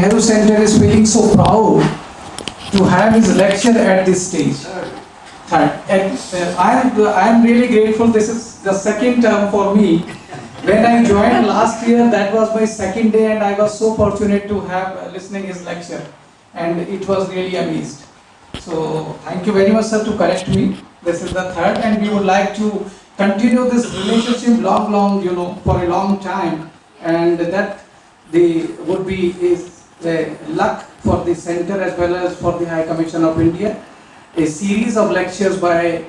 Nehru Centre is feeling so proud to have his lecture at this stage. And I am really grateful. This is the second term for me. When I joined last year, that was my second day, and I was so fortunate to have listening his lecture, and it was really amazed. So thank you very much, sir, to correct me. This is the third, and we would like to continue this relationship long, for a long time, and that would be the luck for the center as well as for the High Commission of India. A series of lectures by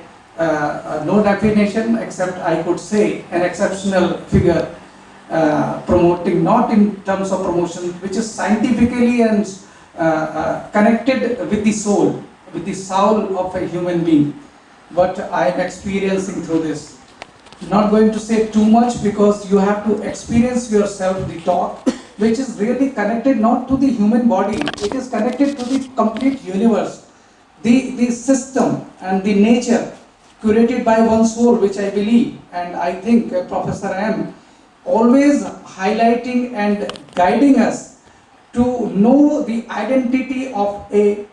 no definition, except I could say an exceptional figure, promoting, not in terms of promotion, which is scientifically and connected with the soul of a human being. But I am experiencing through this. Not going to say too much because you have to experience yourself the talk, which is really connected not to the human body, it is connected to the complete universe, the system and the nature curated by one soul, which I believe, and I think Professor M always highlighting and guiding us to know the identity of a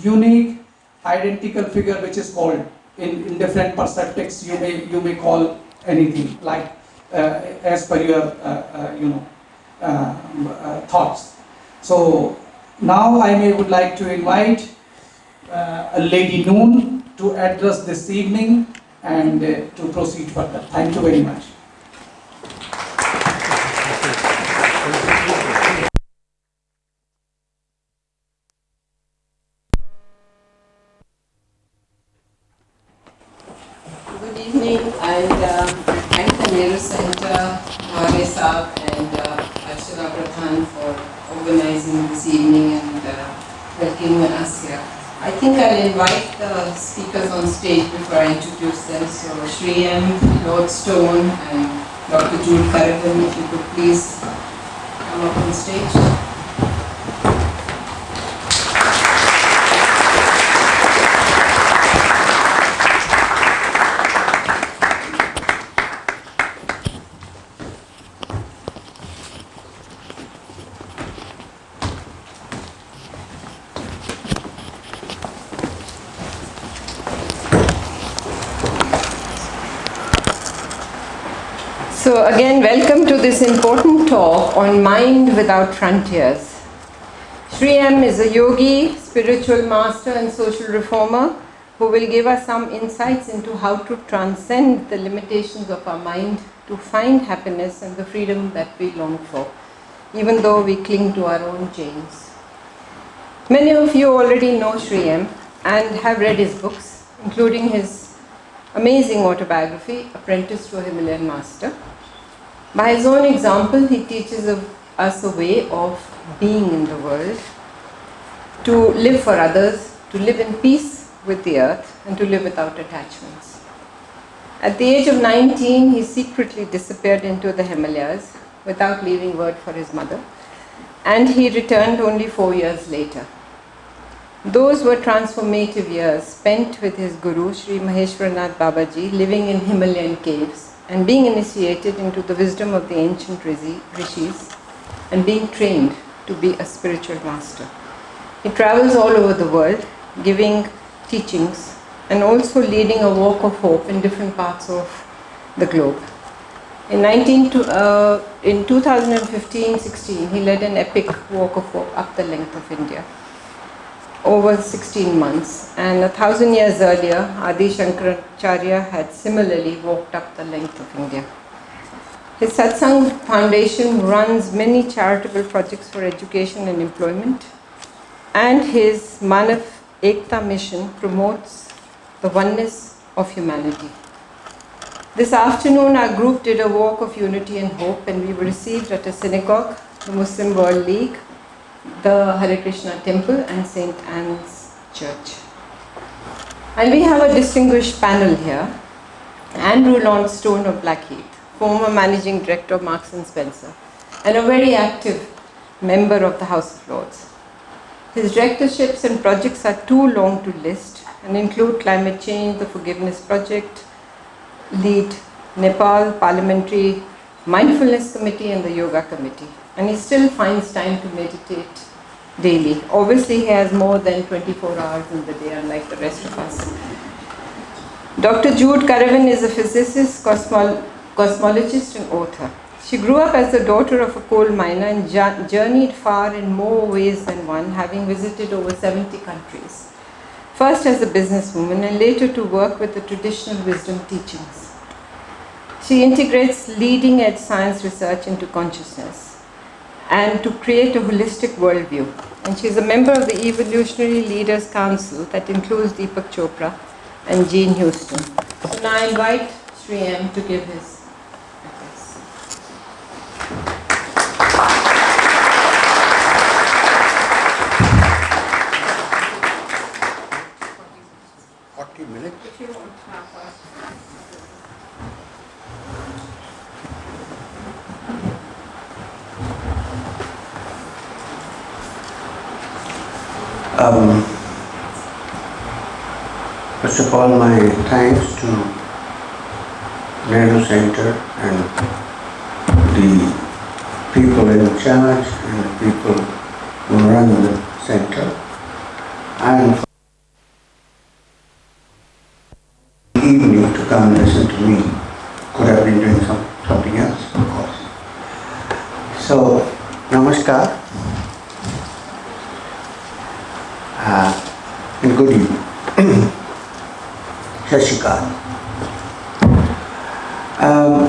unique identical figure, which is called in different perspectives. You may call anything like as per your thoughts. So now I would like to invite Lady Noon to address this evening and to proceed further. Thank you very much. Good evening, and thank the Nehru Centre, Hare Saab and Archana Pradhan for organizing this evening and welcoming us here. I think I'll invite the speakers on stage before I introduce them. So Shri M, Lord Stone and Dr. Jude Currivan, if you could please come up on stage. So again, welcome to this important talk on mind without frontiers. Shri M is a yogi, spiritual master and social reformer who will give us some insights into how to transcend the limitations of our mind to find happiness and the freedom that we long for, even though we cling to our own chains. Many of you already know Shri M and have read his books, including his amazing autobiography, Apprenticed to a Himalayan Master. By his own example, he teaches us a way of being in the world, to live for others, to live in peace with the earth, and to live without attachments. At the age of 19, he secretly disappeared into the Himalayas without leaving word for his mother, and he returned only 4 years later. Those were transformative years spent with his guru, Sri Maheshwaranath Babaji, living in Himalayan caves and being initiated into the wisdom of the ancient rishis and being trained to be a spiritual master. He travels all over the world, giving teachings and also leading a walk of hope in different parts of the globe. In 2015-16, he led an epic walk of hope up the length of India over 16 months, and 1,000 years earlier, Adi Shankaracharya had similarly walked up the length of India. His Satsang Foundation runs many charitable projects for education and employment, and his Manav Ekta mission promotes the oneness of humanity. This afternoon, our group did a walk of unity and hope, and we were received at a synagogue, the Muslim World League, the Hare Krishna Temple and St. Anne's Church. And we have a distinguished panel here. Andrew Lord Stone of Blackheath, former Managing Director of Marks & Spencer, and a very active member of the House of Lords. His directorships and projects are too long to list and include climate change, the Forgiveness Project, lead Nepal Parliamentary Mindfulness Committee and the Yoga Committee. And he still finds time to meditate daily. Obviously, he has more than 24 hours in the day, unlike the rest of us. Dr. Jude Currivan is a physicist, cosmologist, and author. She grew up as the daughter of a coal miner and journeyed far in more ways than one, having visited over 70 countries. First as a businesswoman and later to work with the traditional wisdom teachings. She integrates leading-edge science research into consciousness and to create a holistic worldview. And she is a member of the Evolutionary Leaders Council that includes Deepak Chopra and Jean Houston. So now I invite Sri M to give his address. 40 minutes. If you want to have First of all, my thanks to Nehru Centre and the people in charge and the people who run the center, and for the evening to come listen to me. Could have been doing something else, of course. So, namaskar and good evening. Shashikar. Oh,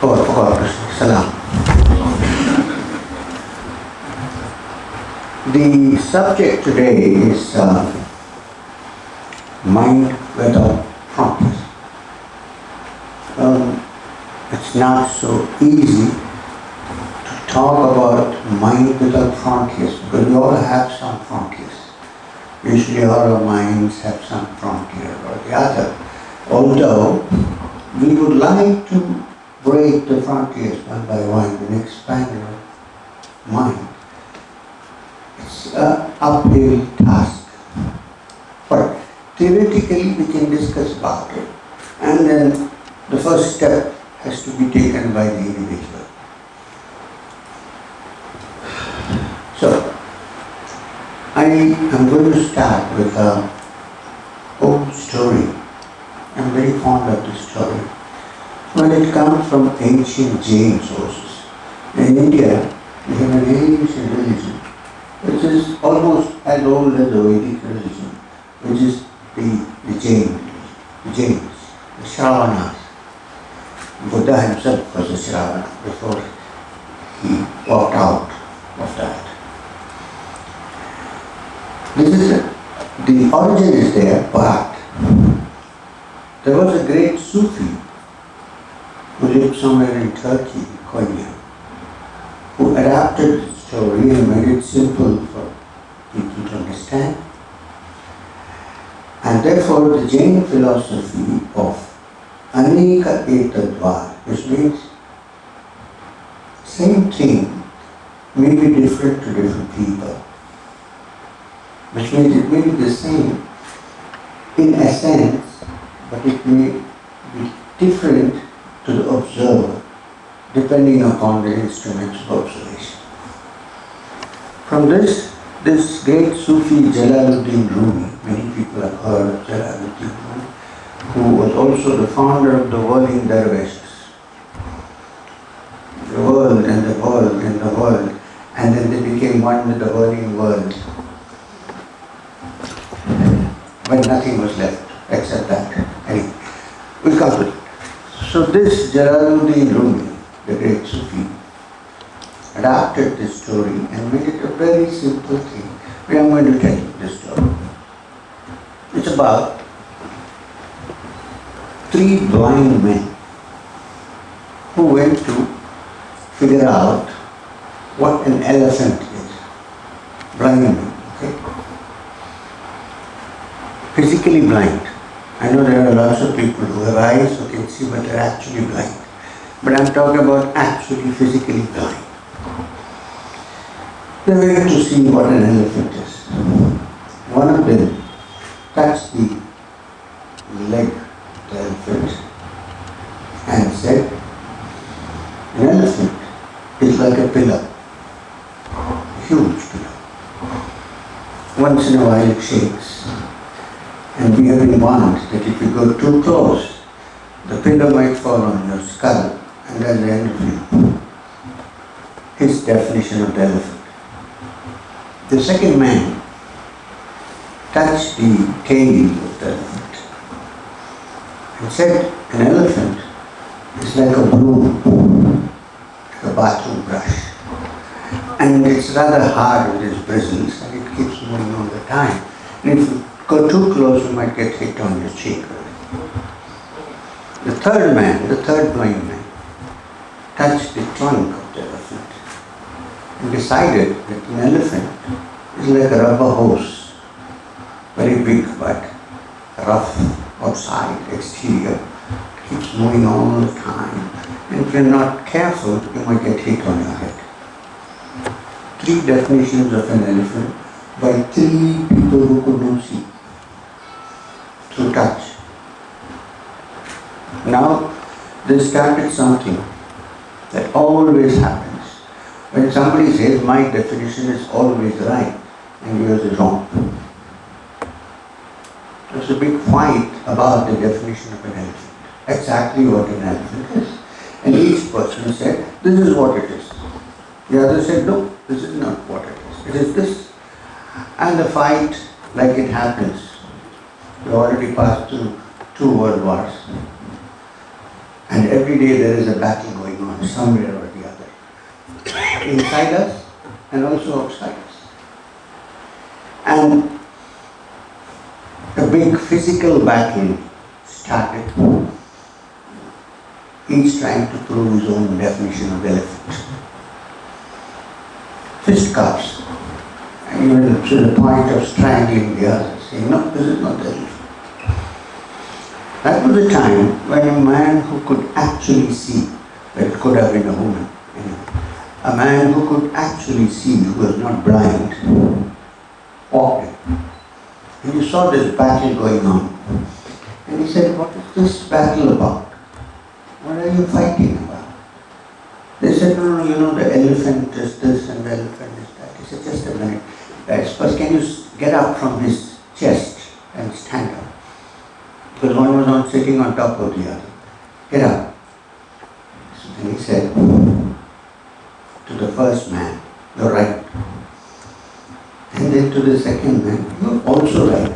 I forgot to say salam. The subject today is mind without promptness. It's not so easy to talk about mind without frontiers because we all have some frontiers. Usually all our minds have some frontier or the other. Although we would like to break the frontiers one by one and expand our mind. It's an uphill task. But theoretically we can discuss about it. And then the first step has to be taken by the individual. So, I am going to start with an old story. I'm very fond of this story. Well, it comes from ancient Jain sources. In India, we have an ancient religion which is almost as old as the Vedic religion, which is the Jains, the Shravanas. Buddha himself was a Shravana before he walked out of that. The origin is there, but there was a great Sufi who lived somewhere in Turkey, Konya, who adapted the story and made it simple for people to understand. And therefore the Jain philosophy of Aneka Etadvar, which means same thing may be different to different people. Which means it may be the same in essence, but it may be different to the observer, depending upon the instruments of observation. From this great Sufi Jalaluddin Rumi, many people have heard of Jalaluddin Rumi, who was also the founder of the whirling dervishes. The world and the world and the world, and then they became one with the whirling world. But nothing was left except that. Anyway, we'll come to it. So this Jalaluddin Rumi, the great Sufi, adapted this story and made it a very simple thing. But I'm going to tell you this story. It's about three blind men who went to figure out what an elephant is. Blind men, okay? Physically blind. I know there are lots of people who have eyes who can see, but they're actually blind. But I'm talking about actually physically blind. They went to see what an elephant is. One of them touched the leg of the elephant and said, an elephant is like a pillar, a huge pillar. Once in a while it shakes, and we have been warned that if you go too close, the pillar might fall on your skull, and that's the end of you. His definition of the elephant. The second man touched the tail of the elephant and said, an elephant is like a broom, like a bathroom brush. And it's rather hard with its bristles and it keeps moving all the time. And if you go too close, you might get hit on your cheek. The third man, the third blind man, touched the trunk of the elephant and decided that an elephant is like a rubber hose, very big but rough outside, exterior, keeps moving all the time, and if you're not careful, you might get hit on your head. 3 definitions of an elephant by 3 people who could not see through touch. Now, they started something that always happens. When somebody says, my definition is always right and yours is wrong. There's a big fight about the definition of an elephant. Exactly what an elephant is. And each person said, this is what it is. The other said, no, this is not what it is. It is this. And the fight, like it happens, we already passed through 2 world wars. And every day there is a battle going on somewhere or the other. Inside us and also outside us. And a big physical battle started. Each trying to prove his own definition of elephant. Fisticuffs. And even to the point of strangling the other, saying, no, this is not the elephant. That was a time when a man who could actually see, but it could have been a woman, a man who could actually see, who was not blind, walked in. And you saw this battle going on. And he said, what is this battle about? What are you fighting about? They said, no, you know, the elephant is this and the elephant is that. He said, just a minute. Guys, first can you get up from his chest and stand up? Because one was not sitting on top of the other. Get up. So then he said to the first man, you're right. And then to the second man, you're also right.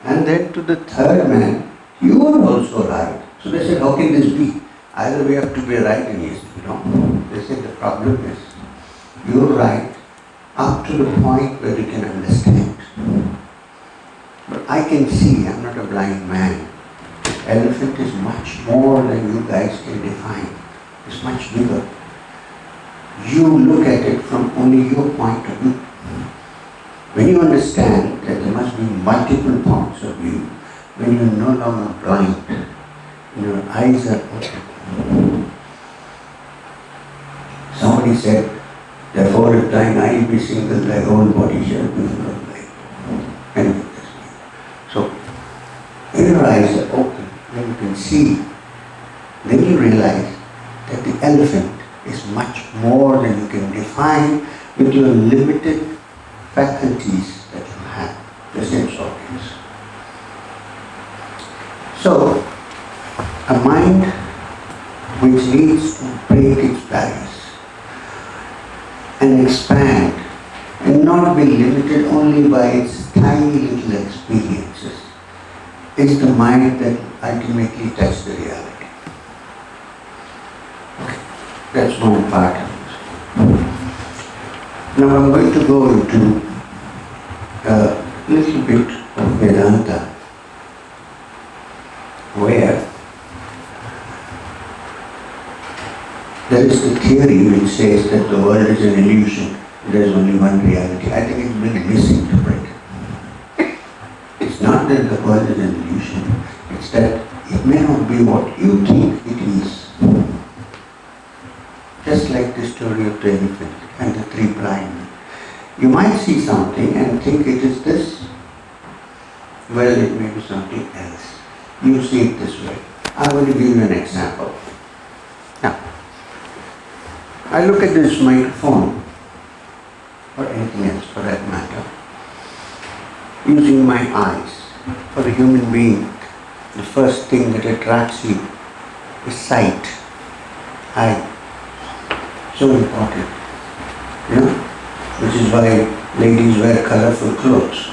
And then to the third man, you are also right. So they said, how can this be? Either we have to be right and he has to be wrong. They said, the problem is, you're right up to the point where you can understand. But I can see, I'm not a blind man. Elephant is much more than you guys can define. It's much bigger. You look at it from only your point of view. When you understand that there must be multiple points of view, when you're no longer blind, your eyes are open. Somebody said, therefore if thine eye be single, thy whole body shall be full of light. And so, when your eyes are open, when you can see, then you realize that the elephant is much more than you can define with your limited faculties that you have, the sense organs. So, a mind which needs to break its barriers and expand and not be limited only by its tiny little experiences is the mind that ultimately touches the reality. Okay, that's one part of it. Now I'm going to go into a little bit of Vedanta, where there is the theory which says that the world is an illusion, there is only one reality. I think it's been misinterpreted. It's not that the world is an illusion, it's that it may not be what you think it is. Just like the story of the elephant and the 3 blind men. You might see something and think it is this. Well, it may be something else. You see it this way. I'm going to give you an example. Now, I look at this microphone, or anything else for that matter, using my eyes. For a human being, the first thing that attracts you is sight. Eye. So important. You know? Which is why ladies wear colorful clothes,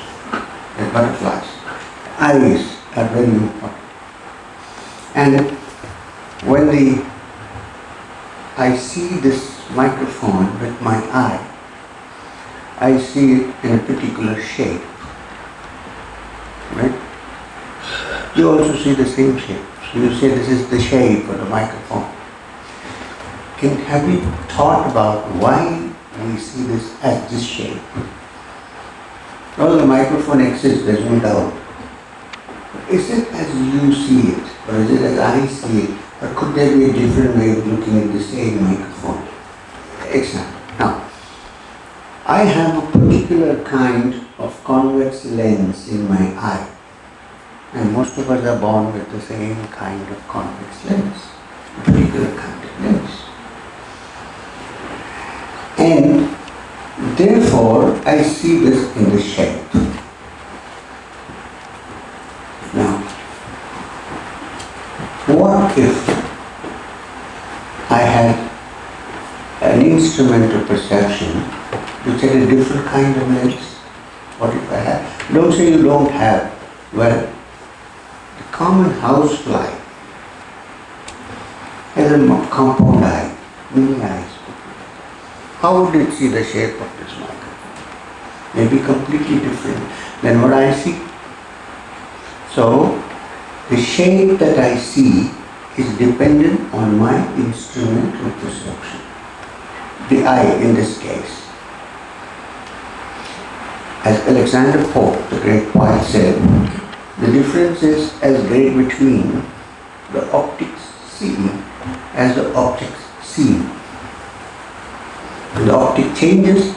like butterflies. Eyes are very important. And when I see this microphone with my eye, I see it in a particular shape. Right? You also see the same shape. So you say this is the shape of the microphone. Have you thought about why we see this as this shape? Well, the microphone exists, there's no doubt. Is it as you see it, or is it as I see it, or could there be a different way of looking at the same microphone? Example. Now, I have a particular kind of convex lens in my eye, and most of us are born with the same kind of convex lens, a particular kind of lens. And therefore, I see this in the shape. Now, what if I had an instrument of perception which had a different kind of lens? What if I had? Don't say you don't have. Well, the common housefly has a compound eye, many eyes. How would it see the shape of this microphone? Maybe completely different than what I see. So, the shape that I see is dependent on my instrument of perception. The eye in this case. As Alexander Pope, the great poet, said, the difference is as great between the optics seen as the optics seen. When the optic changes,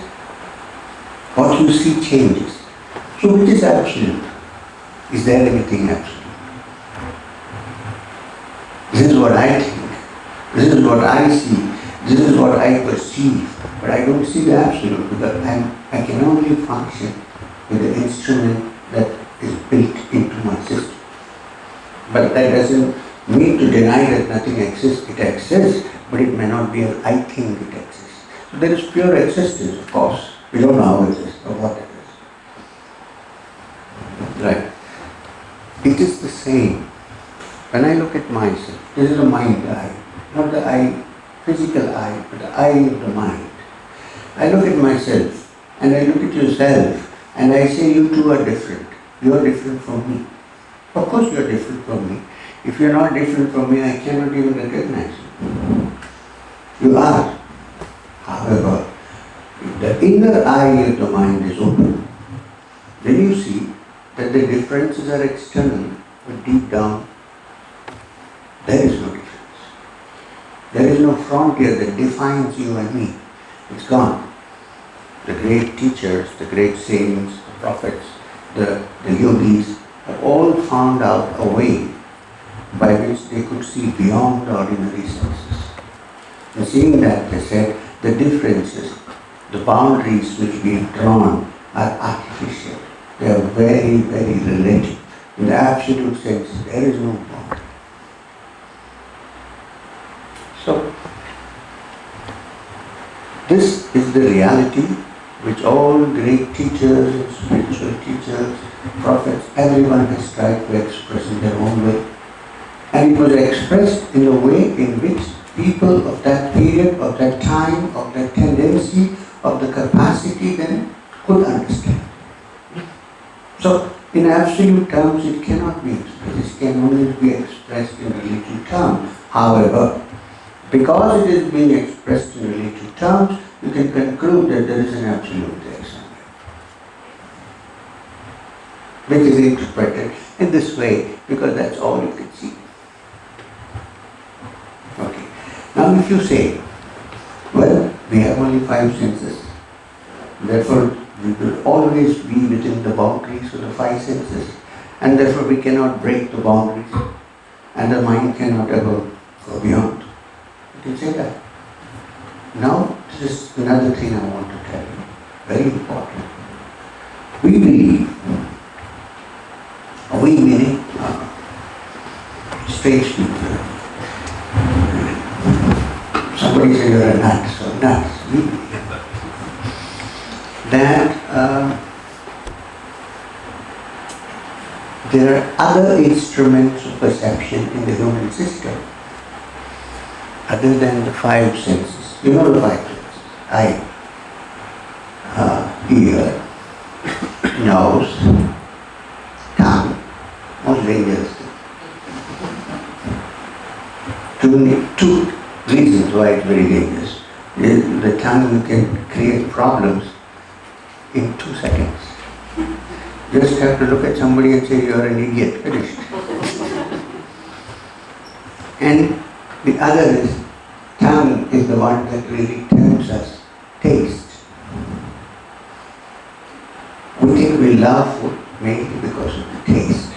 what you see changes. So which is absolute? Is there anything absolute? This is what I think. This is what I see. This is what I perceive. But I don't see the absolute because I can only function with the instrument that is built into my system. But that doesn't mean to deny that nothing exists. It exists, but it may not be as I think it exists. So there is pure existence, of course. We don't know how it is or what it is. Right. It is the same. When I look at myself, this is a mind eye, not the eye, physical eye, but the eye of the mind. I look at myself and I look at yourself and I say you two are different. You are different from me. Of course you are different from me. If you are not different from me, I cannot even recognize you. You are. However, if the inner eye of the mind is open, then you see that the differences are external, but deep down, there is no difference. There is no frontier that defines you and me. It's gone. The great teachers, the great saints, the prophets, the yogis have all found out a way by which they could see beyond the ordinary senses. And seeing that, they said, the differences, the boundaries which we have drawn are artificial. They are very, very relative. In the absolute sense, there is no boundary. So, this is the reality which all great teachers and spiritual teachers, prophets, everyone has tried to express in their own way. And it was expressed in a way in which people of that period, of that time, of that tendency, of the capacity then could understand. So, in absolute terms, it cannot be expressed. It can only be expressed in relative terms. However, because it is being expressed in relative terms, you can conclude that there is an absolute there somewhere, which is interpreted in this way because that's all you can see. Okay. Now if you say, well, we have only 5 senses, therefore we will always be within the boundaries of the 5 senses, and therefore we cannot break the boundaries, and the mind cannot ever go beyond. You can say that. Now, this is another thing I want to tell you, very important. We believe, we meaning strange people. Somebody says you're a nut, so nuts. We believe that there are other instruments of perception in the human system other than the five senses. You know the five senses: eye, ear, nose, tongue, most dangerous thing. Two reasons why it's very dangerous. The tongue, you can create problems in 2 seconds. You just have to look at somebody and say you're an idiot, finished. And the other is, tongue is the one that really tells us taste. We think we love food mainly because of the taste.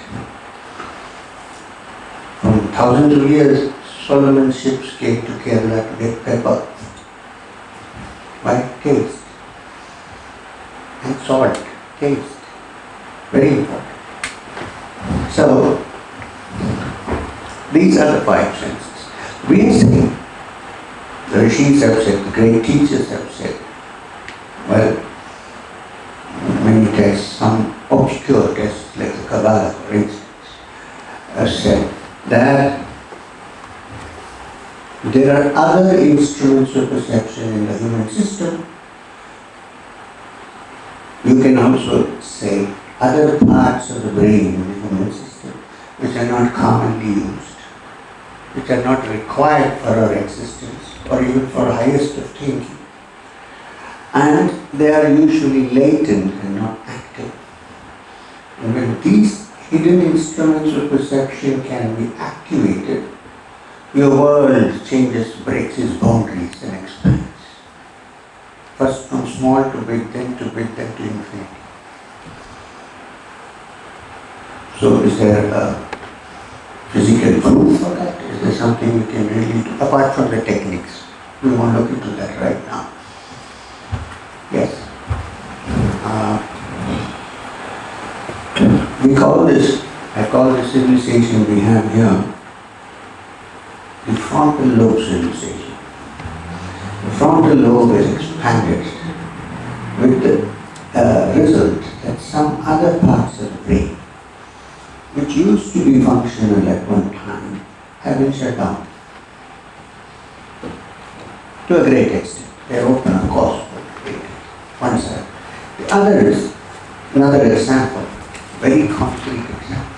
From thousands of years, Solomon's ships came to Kerala to get pepper. Why? Taste. And salt. Taste. Very important. So, these are the five senses. We are saying, the rishis have said, the great teachers have said, well, many tests, some obscure tests like the Kabbalah, for instance, have said that there are other instruments of perception in the human system. You can also say other parts of the brain in the human system which are not commonly used, which are not required for our existence or even for highest of thinking. And they are usually latent and not active. And when these hidden instruments of perception can be activated, your world changes, breaks its boundaries and expands. First from small to big, then to infinity. So is there a physical proof for that? Is there something we can really do, apart from the techniques? We won't look into that right now. Yes. I call this civilization we have here the frontal lobe civilization. The frontal lobe is expanded with the result that some other parts of the brain, which used to be functional at one time, have been shut down. To a great extent. They are open, of course, but one side. The other is another example, very concrete example.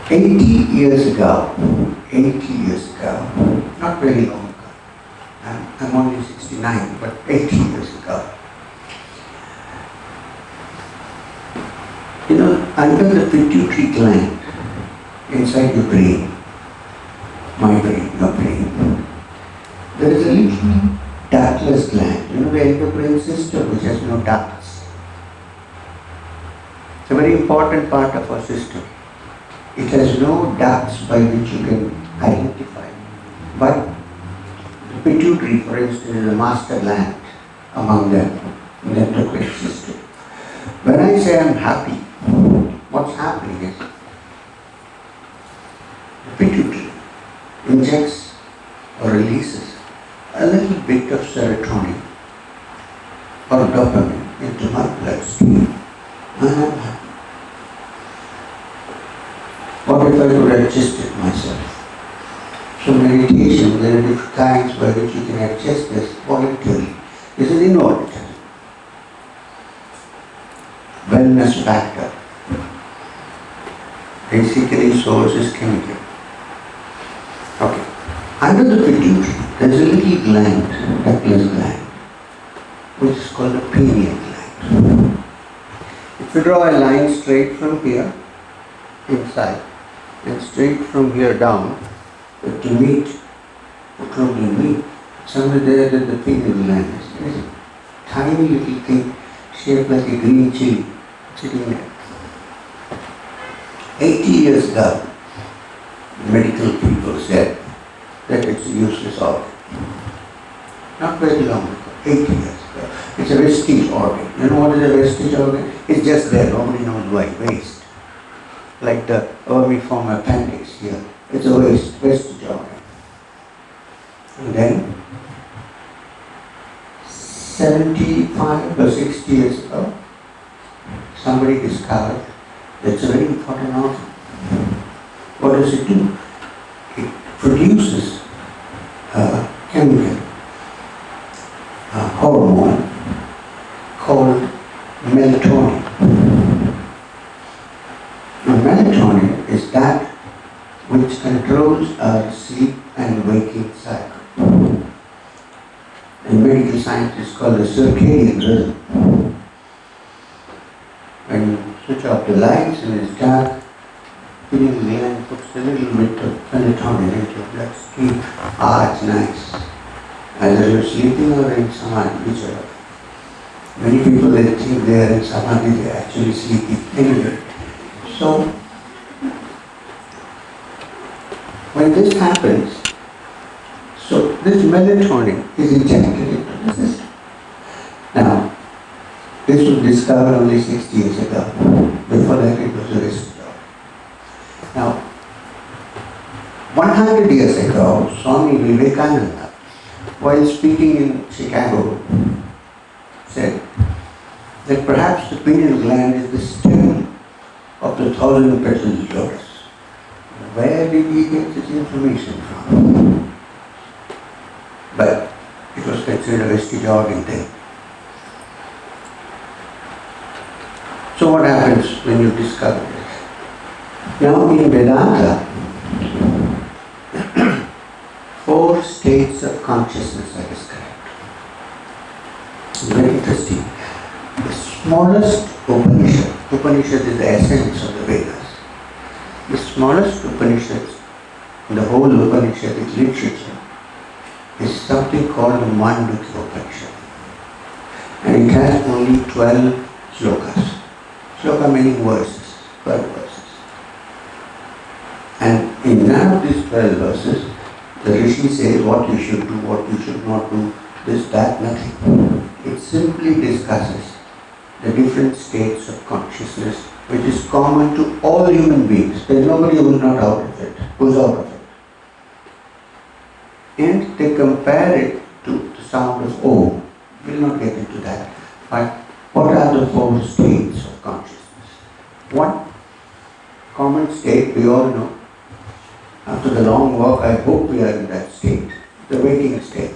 80 years ago, not very long ago, I'm only 69, but 80 years ago, under the pituitary gland, inside your brain, my brain, your brain, there is a little ductless gland, the endocrine system which has no ducts. It's a very important part of our system. It has no ducts by which you can identify. But the pituitary, for instance, is a master gland among them in the endocrine system. When I say I'm happy, what's happening is the pituitary injects or releases a little bit of serotonin or dopamine into my bloodstream, and I'm happy. What if I could adjust it myself? So meditation, there are different kinds by which you can adjust this voluntarily. This is involuntary. Wellness factor. Basically, source is chemical. Okay. Under the pituitary, there is a little gland, ductless gland, which is called the pineal gland. If you draw a line straight from here, inside, and straight from here down, to meet, to probably meet, somewhere there that the pineal gland is. There is a tiny little thing shaped like a green chili sitting there. 80 years ago, medical people said that it's a useless organ. not very long ago, 80 years ago. It's a vestige organ. You know what is a vestige organ? It's just there, nobody knows why, waste. Like the vermiform appendix here. It's a vestige organ. And then 75 or 60 years ago, somebody discovered that it's a very important organ. What does it do? It produces a chemical, a hormone called melatonin. Now, melatonin is that which controls our sleep and waking cycle. In medical science, it's called the circadian rhythm. When you switch off the lights and it's dark, pineal gland puts a little bit of melatonin into your bloodstream. It's nice. Either you're sleeping or in samadhi, whichever. Many people, they think they are in samadhi, they are actually sleeping anyway. So, when this happens, so this melatonin is injected into the system. Now, this was discovered only 60 years ago. Before that it was a risk job. Now, 100 years ago, Swami Vivekananda, while speaking in Chicago, said that perhaps the pineal gland is the stem of the 1,000-petaled lotus. Where did he get this information from? But it was considered a vestige organ then. So what happens when you discover this? Now in Vedanta, 4 states of consciousness are described. It's very interesting. The smallest Upanishad is the essence of the Vedas. The smallest Upanishad, the whole Upanishadic literature, is something called the Mandukya Upanishad. And it has only 12 slokas. Sloka meaning verses, 12 verses. And in none of these 12 verses, the Rishi says what you should do, what you should not do, this, that, nothing. It simply discusses the different states of consciousness which is common to all human beings. There is nobody who is not out of it, who is out of it. And they compare it to the sound of Om. We will not get into that. But what are the 4 states of consciousness? One common state we all know. After the long walk, I hope we are in that state, the waking state.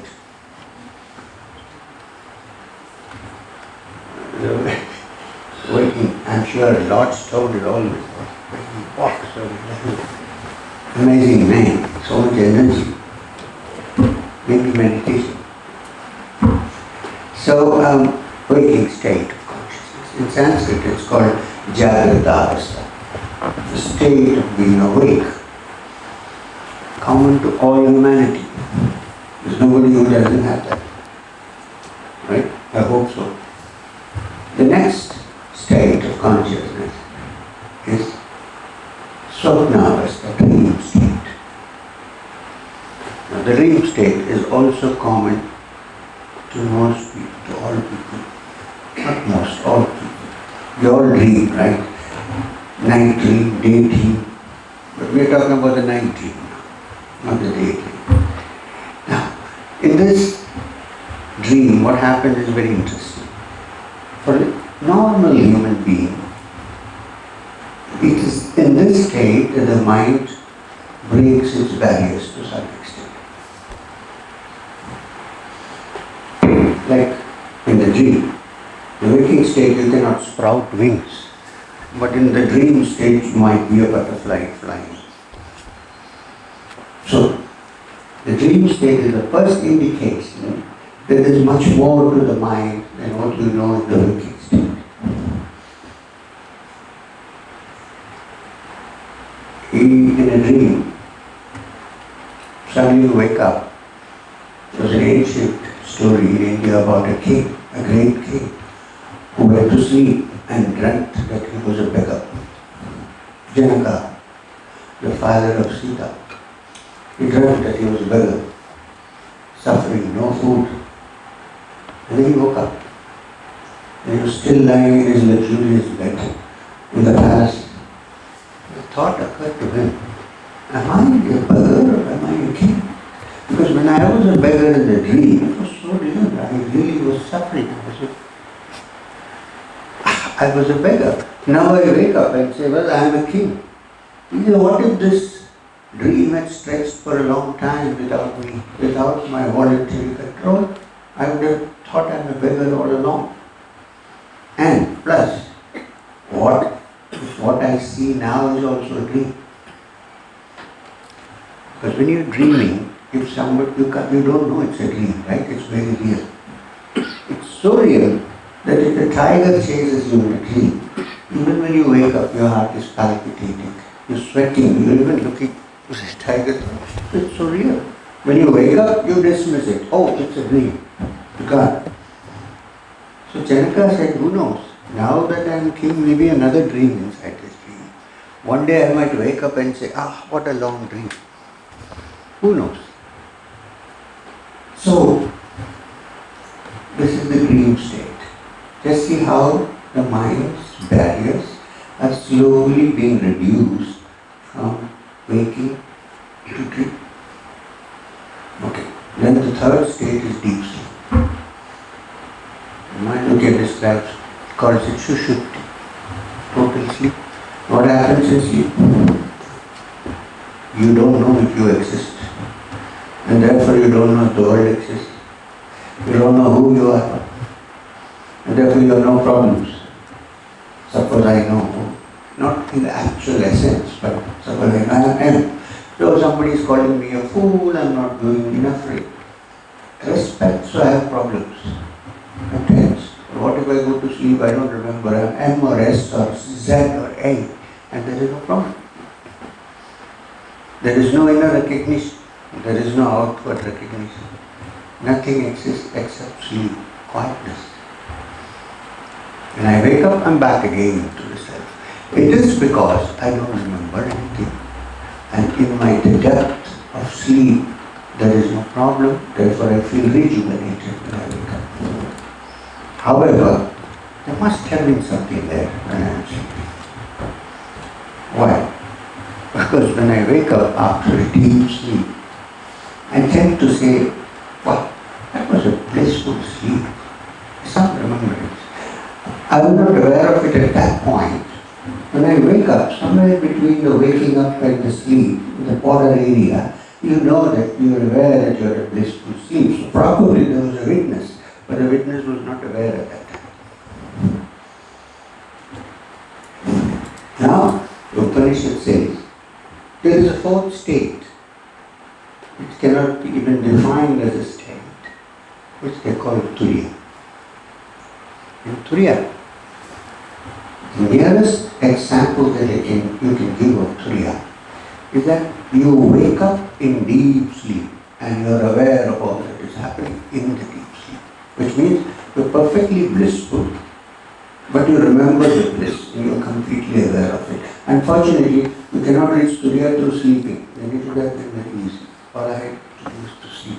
Waking, I'm sure Lord's told it always. Waking walk, so amazing name, so much energy. Maybe meditation. So, waking state of consciousness. In Sanskrit, it's called Jagrata, the state of being awake, common to all humanity. There's nobody who doesn't have that. Right? I hope so. The next state of consciousness is Swapnavastha, the dream state. Now, the dream state is also common to most people, to all people. Not most, all people. We all dream, right? Night dream, day dream. But we are talking about the night dream now, not the day dream. Now, in this dream, what happens is very interesting. For a normal human being, it is in this state that the mind breaks its barriers to some extent. Like in the dream, the waking state you cannot sprout wings, but in the dream state you might be a butterfly flying. So, the dream state is the first indication that there is much more to the mind than what you know in the waking state. In a dream, suddenly you wake up. There was an ancient story in India about a king, a great king, who went to sleep and dreamt that he was a beggar. Janaka, the father of Sita, he dreamt that he was a beggar, suffering, no food, And then he woke up. And he was still lying in his luxurious bed in the palace. The thought occurred to him, am I a beggar or am I a king? Because when I was a beggar in the dream, it was so real. I really was suffering. I was a beggar. Now I wake up and say, well, I am a king. What if this dream had stretched for a long time without me, without my voluntary control? I would have thought I am a beggar all along. And plus, what I see now is also a dream. Because when you're dreaming, if somebody, you don't know it's a dream, right? It's very real. It's so real that if a tiger chases you in a dream, even when you wake up, your heart is palpitating, you're sweating, you're even looking at the tiger. It's so real. When you wake up, you dismiss it. Oh, it's a dream. You can't. So Janaka said, who knows? Now that I am king, maybe another dream inside this dream. One day I might wake up and say, what a long dream. Who knows? So, this is the dream state. Just see how the mind's barriers are slowly being reduced from waking to dream. Okay. Then the third state is deep sleep. Yogi describes, calls it Shushupti, total sleep. What happens in sleep? You don't know if you exist. And therefore you don't know if the world exists. You don't know who you are. And therefore you have no problems. Suppose I know, not in the actual essence, but suppose I am. So somebody is calling me a fool, I'm not doing enough for it. Respect, so I have problems. I'm tense. What if I go to sleep, I don't remember, I'm M or S or Z or A, and there is no problem. There is no inner recognition. There is no outward recognition. Nothing exists except sleep, quietness. When I wake up, I'm back again to the self. It is because I don't remember anything. And in my depth of sleep, there is no problem. Therefore, I feel rejuvenated when I wake up. However, there must have been something there when I am sleeping. Why? Because when I wake up after a deep sleep, I tend to say, wow, that was a blissful sleep. Some remembrance. I was not aware of it at that point. When I wake up, somewhere between the waking up and the sleep, in the border area, you know that you are aware that you are a blissful sleep. So probably there was a witness, but the witness was not aware at that time. Now, the Upanishad says, there is a fourth state, which cannot be even defined as a state, which they call Turiya. In Turiya, the nearest example that you can give of Turiya is that you wake up in deep sleep and you are aware of all that is happening in the deep sleep, which means you are perfectly blissful, but you remember the bliss and you are completely aware of it. Unfortunately, you cannot reach Turiya through sleeping. Then it would have been very easy. All I had to do is to sleep.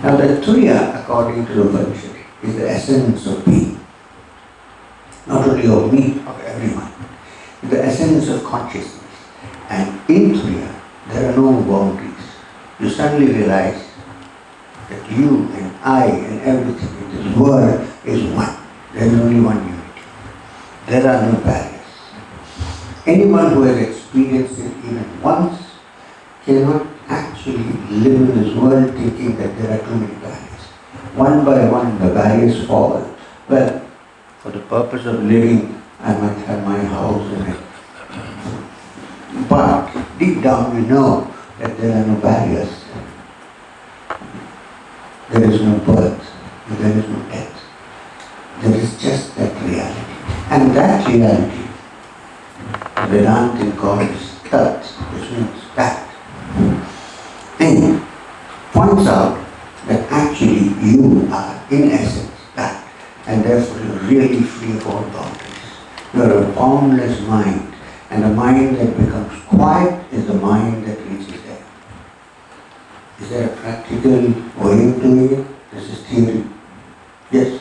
Now the Turiya, according to the Upanishad, is the essence of being. Not only of me, of everyone. The essence of consciousness. And in Turiya, there are no boundaries. You suddenly realize that you and I and everything in this world is one. There is only one unity. There are no barriers. Anyone who has experienced it even once cannot actually live in this world thinking that there are too many barriers. One by one the barriers fall. Well, for the purpose of living, I might have my house in it. But deep down you know that there are no barriers. There is no birth, there is no death. There is just that reality. And that reality, Vedantin calls Tat, which means that. And points out that actually you are in essence that. And therefore you are really free of all boundaries. You are a boundless mind. And the mind that becomes quiet is the mind that reaches there. Is there a practical way of doing it? This is theory. Yes.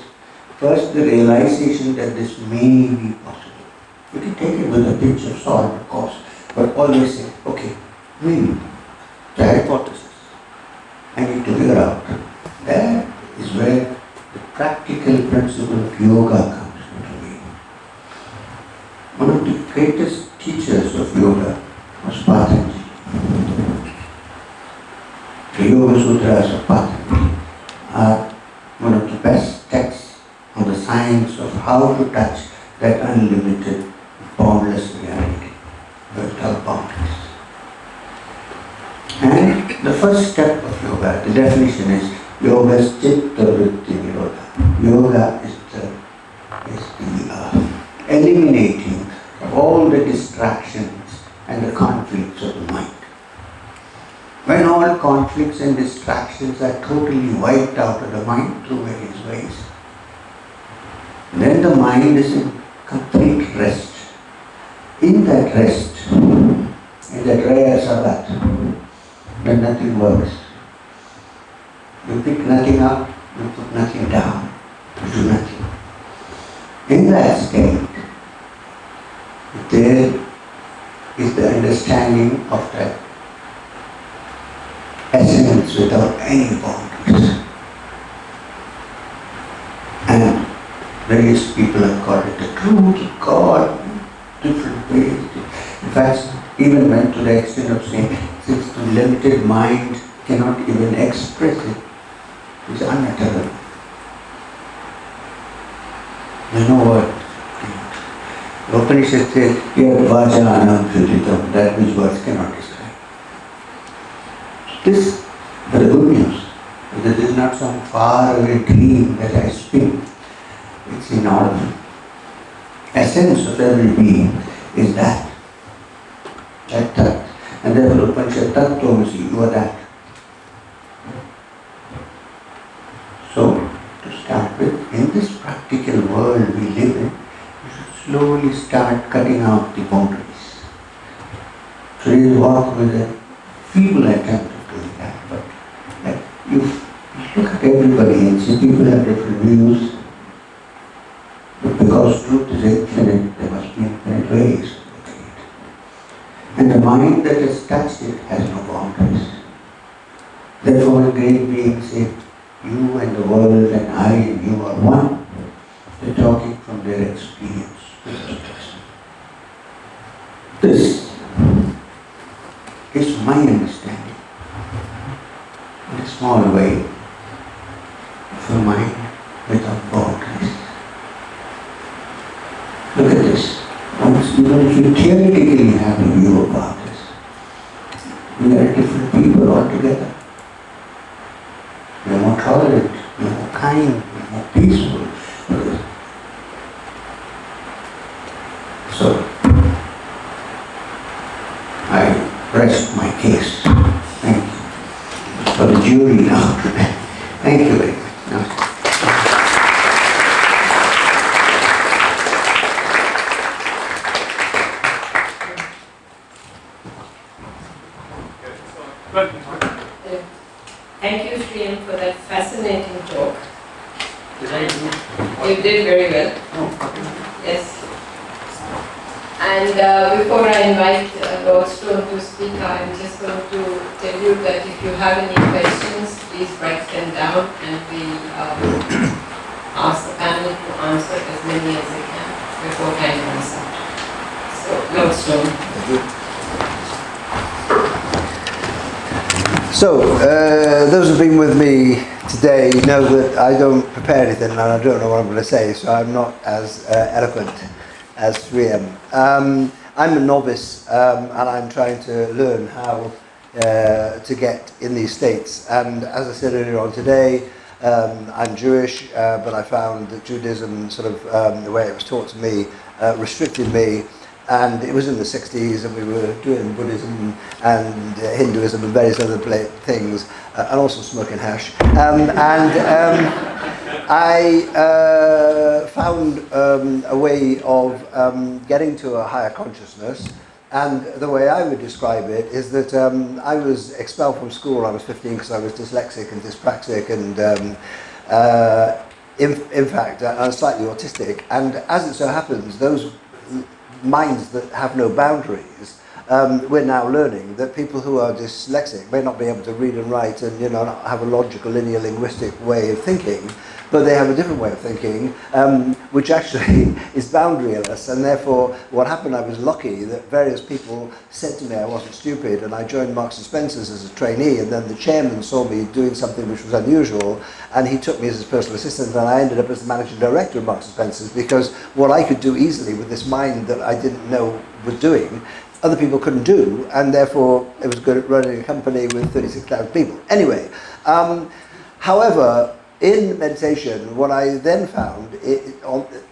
First, the realization that this may be possible. You can take it with a pinch of salt, of course, but always say, okay, maybe. The hypothesis. I need to figure out. That is where the practical principle of yoga comes into being. One of the greatest teachers of yoga was Patanjali. The Yoga Sutras of Patanjali are one of the best texts on the science of how to touch that unlimited, boundless reality without boundaries. And the first step of yoga, the definition is yoga is chitta vritti nirodha. Yoga is the eliminating all the distractions and the conflicts of the mind. When all conflicts and distractions are totally wiped out of the mind through various ways, then the mind is in complete rest. In that rest, in that rare sabat, when nothing works, you pick nothing up, you put nothing down, you do nothing. In that state, there is the understanding of that essence without any boundaries. And various people have called it the truth of God, different ways. In fact, even went to the extent of saying, since the limited mind cannot even express it, it's unutterable. You know what? The Upanishad says, yad vacha anamsutitam, that which words cannot describe. This, but the good news, this is not some faraway dream that I spin. It's inaudible. Essence of every being is that. That. And therefore Upanishad Tattvamasi, you are that. So, to start with, in this practical world we live in, you should slowly start cutting out the boundaries. So you walk with a feeble attempt of doing that, but you look at everybody and see people have different views. But because truth is infinite, there must be infinite ways to look at it. And the mind that has touched it has no boundaries. Therefore, when great beings say, you and the world and I and you are one, they're talking from their experience. This is my understanding, in a small way, of a mind without boundaries. Look at this. Once, even if you theoretically have a view about this, we are different people altogether. We are more tolerant, we are more kind, we are more peaceful. So, I rest my case. Thank you. For the jury now. Thank you very much. Namaste. Thank you, Sriam, for that fascinating talk. You did very well. Yes. And before I invite Lord Stone to speak, I'm just going to tell you that if you have any questions, please write them down and we ask the panel to answer as many as they can before time runs out. So, Lord Stone. So, those who've been with me today know that I don't prepare anything and I don't know what I'm going to say, so I'm not as eloquent as 3M. I'm a novice and I'm trying to learn how to get in these states. And as I said earlier on today, I'm Jewish, but I found that Judaism, sort of the way it was taught to me, restricted me. And it was in the 60s and we were doing Buddhism and Hinduism and various other things, and also smoking hash. I found a way of getting to a higher consciousness And the way I would describe it is that I was expelled from school when I was 15 because I was dyslexic and dyspraxic and in fact I'm slightly autistic. And as it so happens, those minds that have no boundaries, we're now learning that people who are dyslexic may not be able to read and write and not have a logical, linear, linguistic way of thinking, but they have a different way of thinking, which actually is boundaryless. And therefore, what happened, I was lucky that various people said to me I wasn't stupid, and I joined Marks and Spencer's as a trainee, and then the chairman saw me doing something which was unusual, and he took me as his personal assistant, and I ended up as the managing director of Marks and Spencer's, because what I could do easily with this mind that I didn't know was doing, other people couldn't do, and therefore it was good at running a company with 36,000 people. Anyway, however, in meditation, what I then found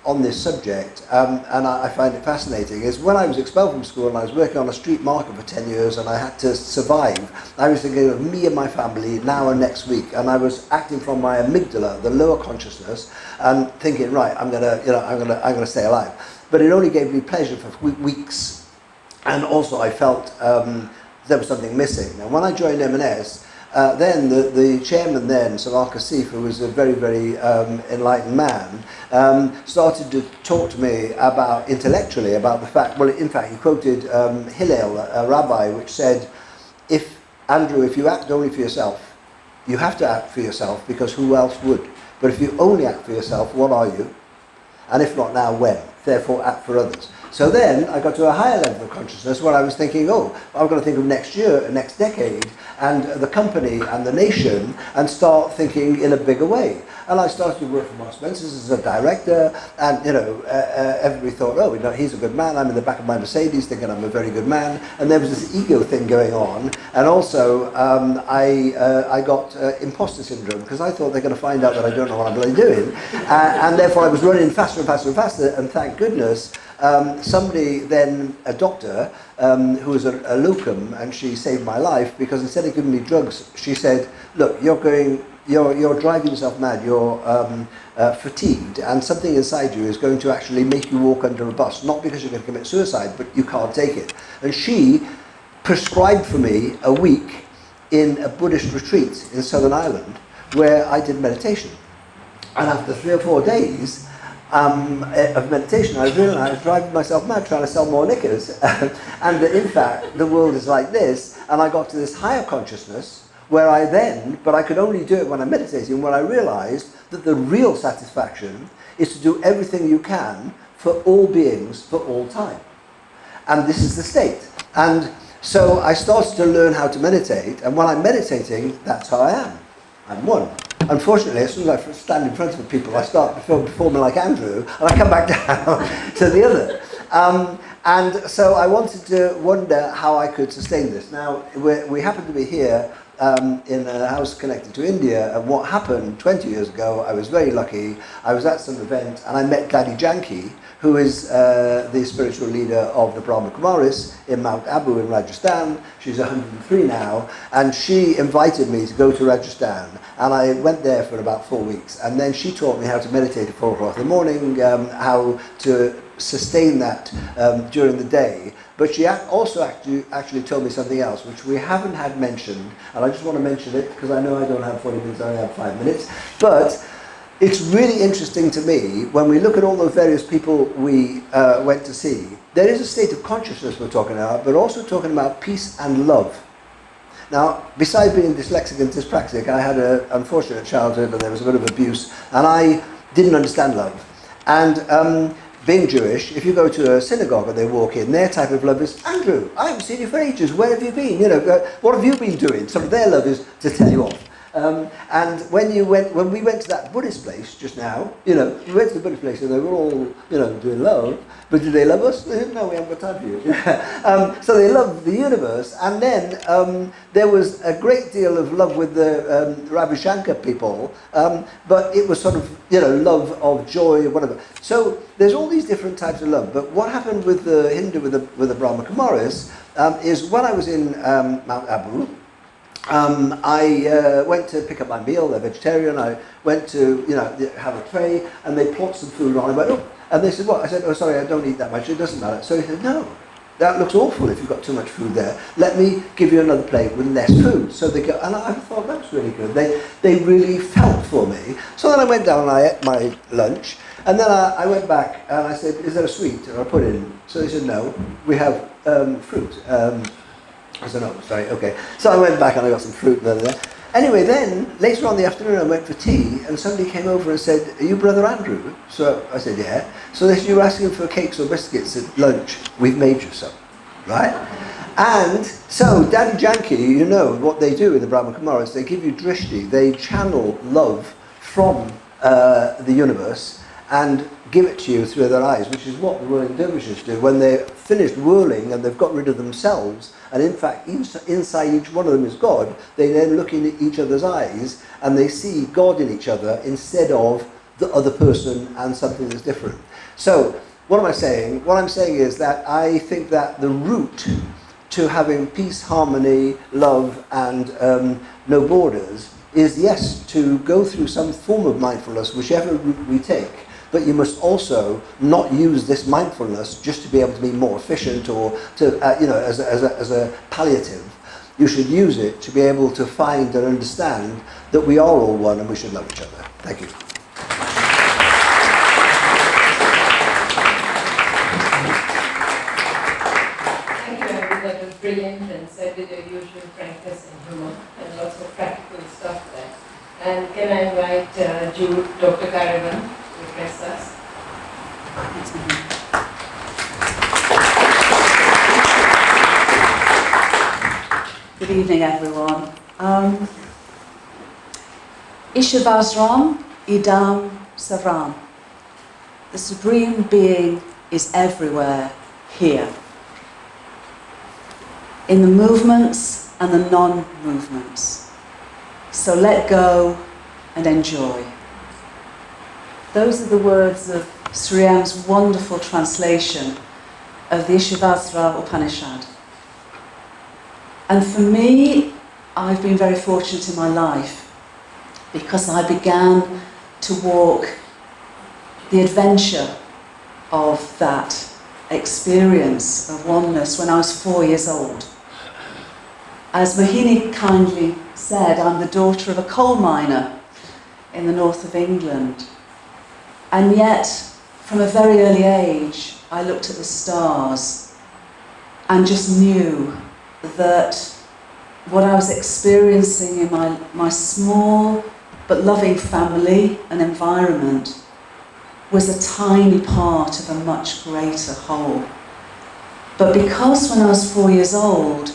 on this subject, and I find it fascinating, is when I was expelled from school and I was working on a street market for 10 years and I had to survive, I was thinking of me and my family now and next week, and I was acting from my amygdala, the lower consciousness, and thinking, right, I'm gonna stay alive. But it only gave me pleasure for weeks. And also I felt there was something missing. And when I joined M&S, then the chairman then, Sir Marcus Seif, who was a very, very enlightened man, started to talk to me about, intellectually, about the fact, well, in fact, he quoted Hillel, a rabbi, which said, Andrew, if you act only for yourself, you have to act for yourself, because who else would? But if you only act for yourself, what are you? And if not now, when? Therefore, act for others. So then I got to a higher level of consciousness where I was thinking, oh, I've got to think of next year, next decade, and the company and the nation, and start thinking in a bigger way. And I started to work for Marks and Spencer's as a director, and everybody thought, oh, he's a good man. I'm in the back of my Mercedes thinking I'm a very good man, and there was this ego thing going on. And also, I got imposter syndrome, because I thought they're going to find out that I don't know what I'm really doing, and therefore I was running faster and faster and faster. And thank goodness, somebody then, a doctor, who was a locum, and she saved my life, because instead of giving me drugs, she said, look, you're driving yourself mad, you're fatigued, and something inside you is going to actually make you walk under a bus, not because you're going to commit suicide, but you can't take it. And she prescribed for me a week in a Buddhist retreat in Southern Ireland, where I did meditation. And after 3 or 4 days of meditation, I realized I was driving myself mad trying to sell more knickers. And that in fact, the world is like this. And I got to this higher consciousness where but I could only do it when I'm meditating, when I realized that the real satisfaction is to do everything you can for all beings, for all time. And this is the state. And so I started to learn how to meditate. And when I'm meditating, that's how I am. I'm one. Unfortunately, as soon as I stand in front of people, I start performing like Andrew, and I come back down to the other. And so I wanted to wonder how I could sustain this. Now, we happen to be here in a house connected to India, and what happened 20 years ago, I was very lucky. I was at some event, and I met Daddy Janki, who is the spiritual leader of the Brahma Kumaris in Mount Abu in Rajasthan. She's 103 now, and she invited me to go to Rajasthan, and I went there for about 4 weeks, and then she taught me how to meditate at 4 o'clock in the morning, how to sustain that during the day. But she also actually told me something else, which we haven't had mentioned, and I just want to mention it because I know I don't have 40 minutes, I only have 5 minutes, but it's really interesting to me when we look at all the various people we went to see. There is a state of consciousness we're talking about, but also talking about peace and love. Now, besides being dyslexic and dyspraxic, I had an unfortunate childhood and there was a bit of abuse, and I didn't understand love. And being Jewish, if you go to a synagogue and they walk in, their type of love is, Andrew, I haven't seen you for ages, where have you been? What have you been doing? Some of their love is to tell you off. And when we went to that Buddhist place just now, we went to the Buddhist place and they were all, doing love, but did they love us? They said, no, we haven't got time for you. So they loved the universe, and then there was a great deal of love with the Ravi Shankar people, but it was sort of, love of joy or whatever. So there's all these different types of love, but what happened with the Hindu, with the Brahma Kumaris, is when I was in Mount Abu, I went to pick up my meal. They're vegetarian. I went to, have a tray, and they plopped some food on. I went, oh, and they said, what? I said, oh, sorry, I don't eat that much. It doesn't matter. So he said, no, that looks awful if you've got too much food there. Let me give you another plate with less food. So they go, and I thought that's really good. They really felt for me. So then I went down and I ate my lunch, and then I went back and I said, is there a sweet? And I put it in. So they said, no, we have fruit. I said, no, sorry, okay. So I went back and I got some fruit and there. Anyway, then, later on in the afternoon, I went for tea, and somebody came over and said, are you Brother Andrew? So I said, yeah. So they said, you were asking for cakes or biscuits at lunch. We've made you some, right? And so, Daddy Janki, you know what they do in the Brahma Kumaris, they give you drishti, they channel love from the universe and give it to you through their eyes, which is what the whirling dervishes do. When they're finished whirling and they've got rid of themselves, and in fact inside each one of them is God, they then look in each other's eyes and they see God in each other instead of the other person and something that's different. So what am I saying? What I'm saying is that I think that the route to having peace, harmony, love and no borders is, yes, to go through some form of mindfulness, whichever route we take. But you must also not use this mindfulness just to be able to be more efficient or to, as a palliative. You should use it to be able to find and understand that we are all one and we should love each other. Thank you. Thank you, Andrew. That was brilliant and said with your usual frankness and humor and lots of practical stuff there. And can I invite Jude, Dr. Currivan, to address us? Good evening, everyone. Ishavasram idam saram. The Supreme Being is everywhere here, in the movements and the non-movements. So let go and enjoy. Those are the words of Sri M's wonderful translation of the Ishavasra Upanishad. And for me, I've been very fortunate in my life because I began to walk the adventure of that experience of oneness when I was 4 years old. As Mohini kindly said, I'm the daughter of a coal miner in the north of England. And yet, from a very early age, I looked at the stars and just knew that what I was experiencing in my small but loving family and environment was a tiny part of a much greater whole. But because when I was 4 years old,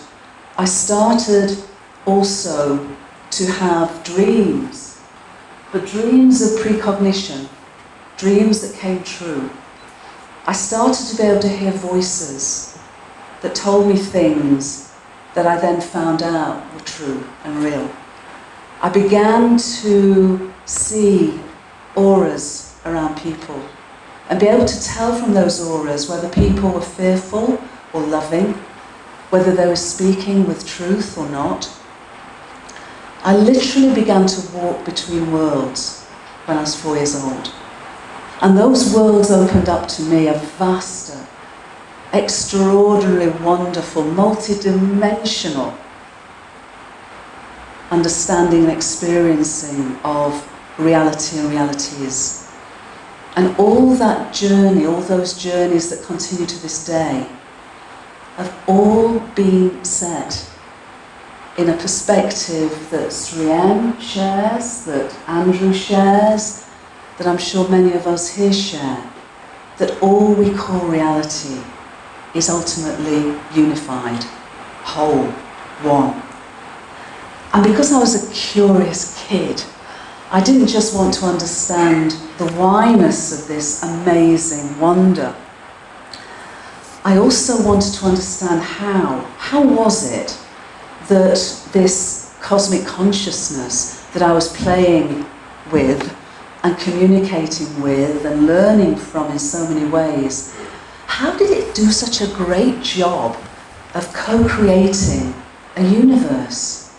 I started also to have dreams, but dreams of precognition, dreams that came true. I started to be able to hear voices that told me things that I then found out were true and real. I began to see auras around people and be able to tell from those auras whether people were fearful or loving, whether they were speaking with truth or not. I literally began to walk between worlds when I was 4 years old. And those worlds opened up to me a vaster, extraordinarily wonderful, multi-dimensional understanding and experiencing of reality and realities. And all that journey, all those journeys that continue to this day, have all been set in a perspective that Sri M shares, that Andrew shares, that I'm sure many of us here share, that all we call reality is ultimately unified, whole, one. And because I was a curious kid, I didn't just want to understand the whyness of this amazing wonder. I also wanted to understand how. How was it that this cosmic consciousness that I was playing with and communicating with and learning from in so many ways, how did it do such a great job of co-creating a universe?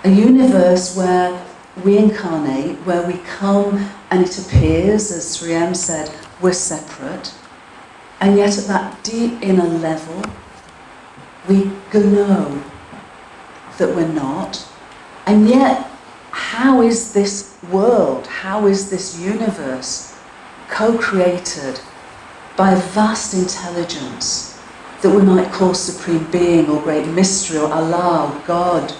A universe where we incarnate, where we come and it appears, as Sri M said, we're separate. And yet at that deep inner level, we know that we're not. And yet, how is this world, how is this universe co-created by a vast intelligence that we might call Supreme Being or Great Mystery or Allah or God?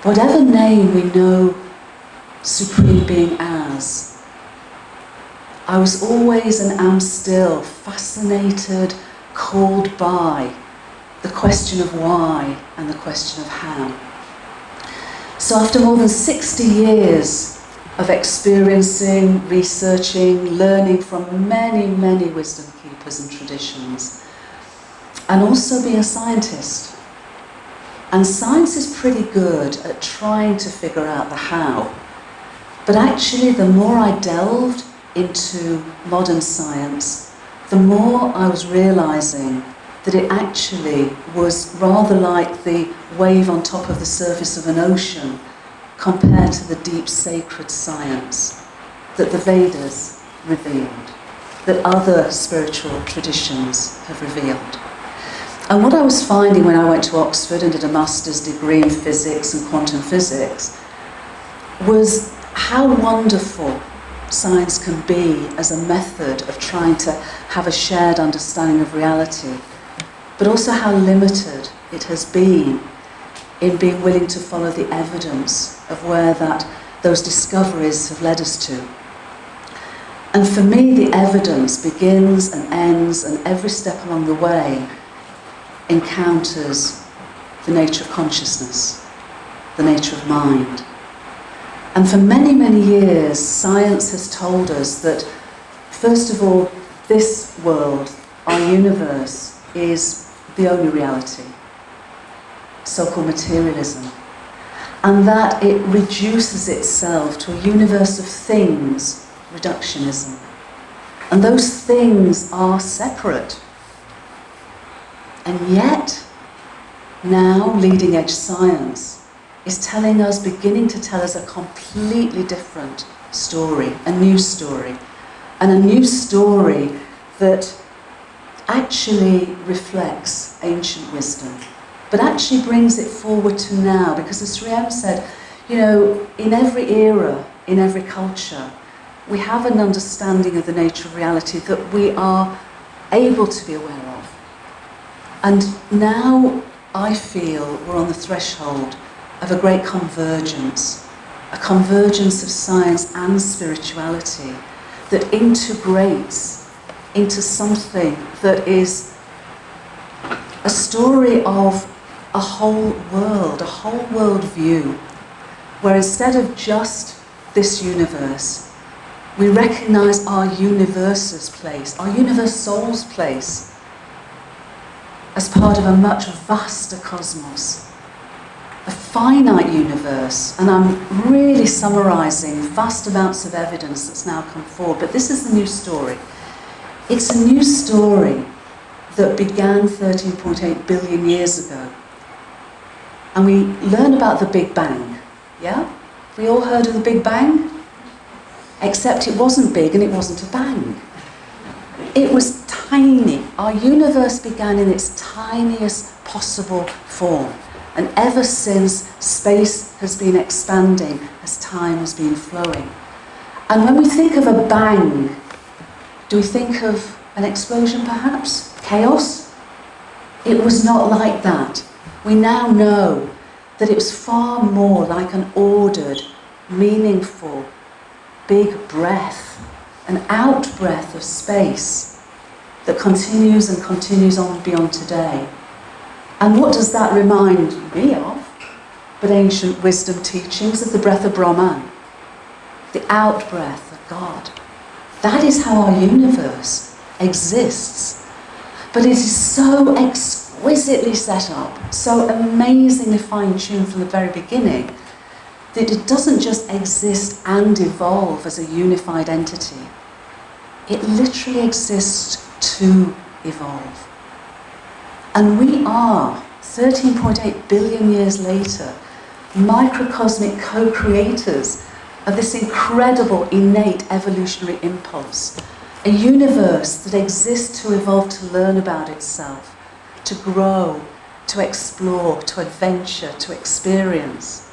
Whatever name we know Supreme Being as, I was always and am still fascinated, called by the question of why and the question of how. So after more than 60 years of experiencing, researching, learning from many, many wisdom keepers and traditions, and also being a scientist, and science is pretty good at trying to figure out the how, but actually the more I delved into modern science, the more I was realizing that it actually was rather like the wave on top of the surface of an ocean compared to the deep sacred science that the Vedas revealed, that other spiritual traditions have revealed. And what I was finding when I went to Oxford and did a master's degree in physics and quantum physics was how wonderful science can be as a method of trying to have a shared understanding of reality, but also how limited it has been in being willing to follow the evidence of where those discoveries have led us to. And for me, the evidence begins and ends, and every step along the way encounters the nature of consciousness, the nature of mind. And for many, many years, science has told us that, first of all, this world, our universe, is the only reality, so-called materialism, and that it reduces itself to a universe of things, reductionism. And those things are separate. And yet, now leading edge science is telling us, beginning to tell us a completely different story, a new story, and a new story that actually reflects ancient wisdom, but actually brings it forward to now, because as Sri M said, you know, in every era, in every culture, we have an understanding of the nature of reality that we are able to be aware of. And now I feel we're on the threshold of a great convergence, a convergence of science and spirituality that integrates into something that is a story of a whole world view, where instead of just this universe, we recognize our universe's place, our universe soul's place, as part of a much vaster cosmos, a finite universe. And I'm really summarizing vast amounts of evidence that's now come forward, but this is the new story. It's a new story that began 13.8 billion years ago. And we learn about the Big Bang, yeah? We all heard of the Big Bang? Except it wasn't big and it wasn't a bang. It was tiny. Our universe began in its tiniest possible form. And ever since, space has been expanding as time has been flowing. And when we think of a bang, do we think of an explosion perhaps? Chaos? It was not like that. We now know that it was far more like an ordered, meaningful, big breath, an out-breath of space that continues and continues on beyond today. And what does that remind me of? But ancient wisdom teachings of the breath of Brahman, the out-breath of God. That is how our universe exists. But it is so exquisitely set up, so amazingly fine-tuned from the very beginning, that it doesn't just exist and evolve as a unified entity. It literally exists to evolve. And we are, 13.8 billion years later, microcosmic co-creators of this incredible innate evolutionary impulse A universe that exists to evolve, to learn about itself, to grow, to explore, to adventure, to experience.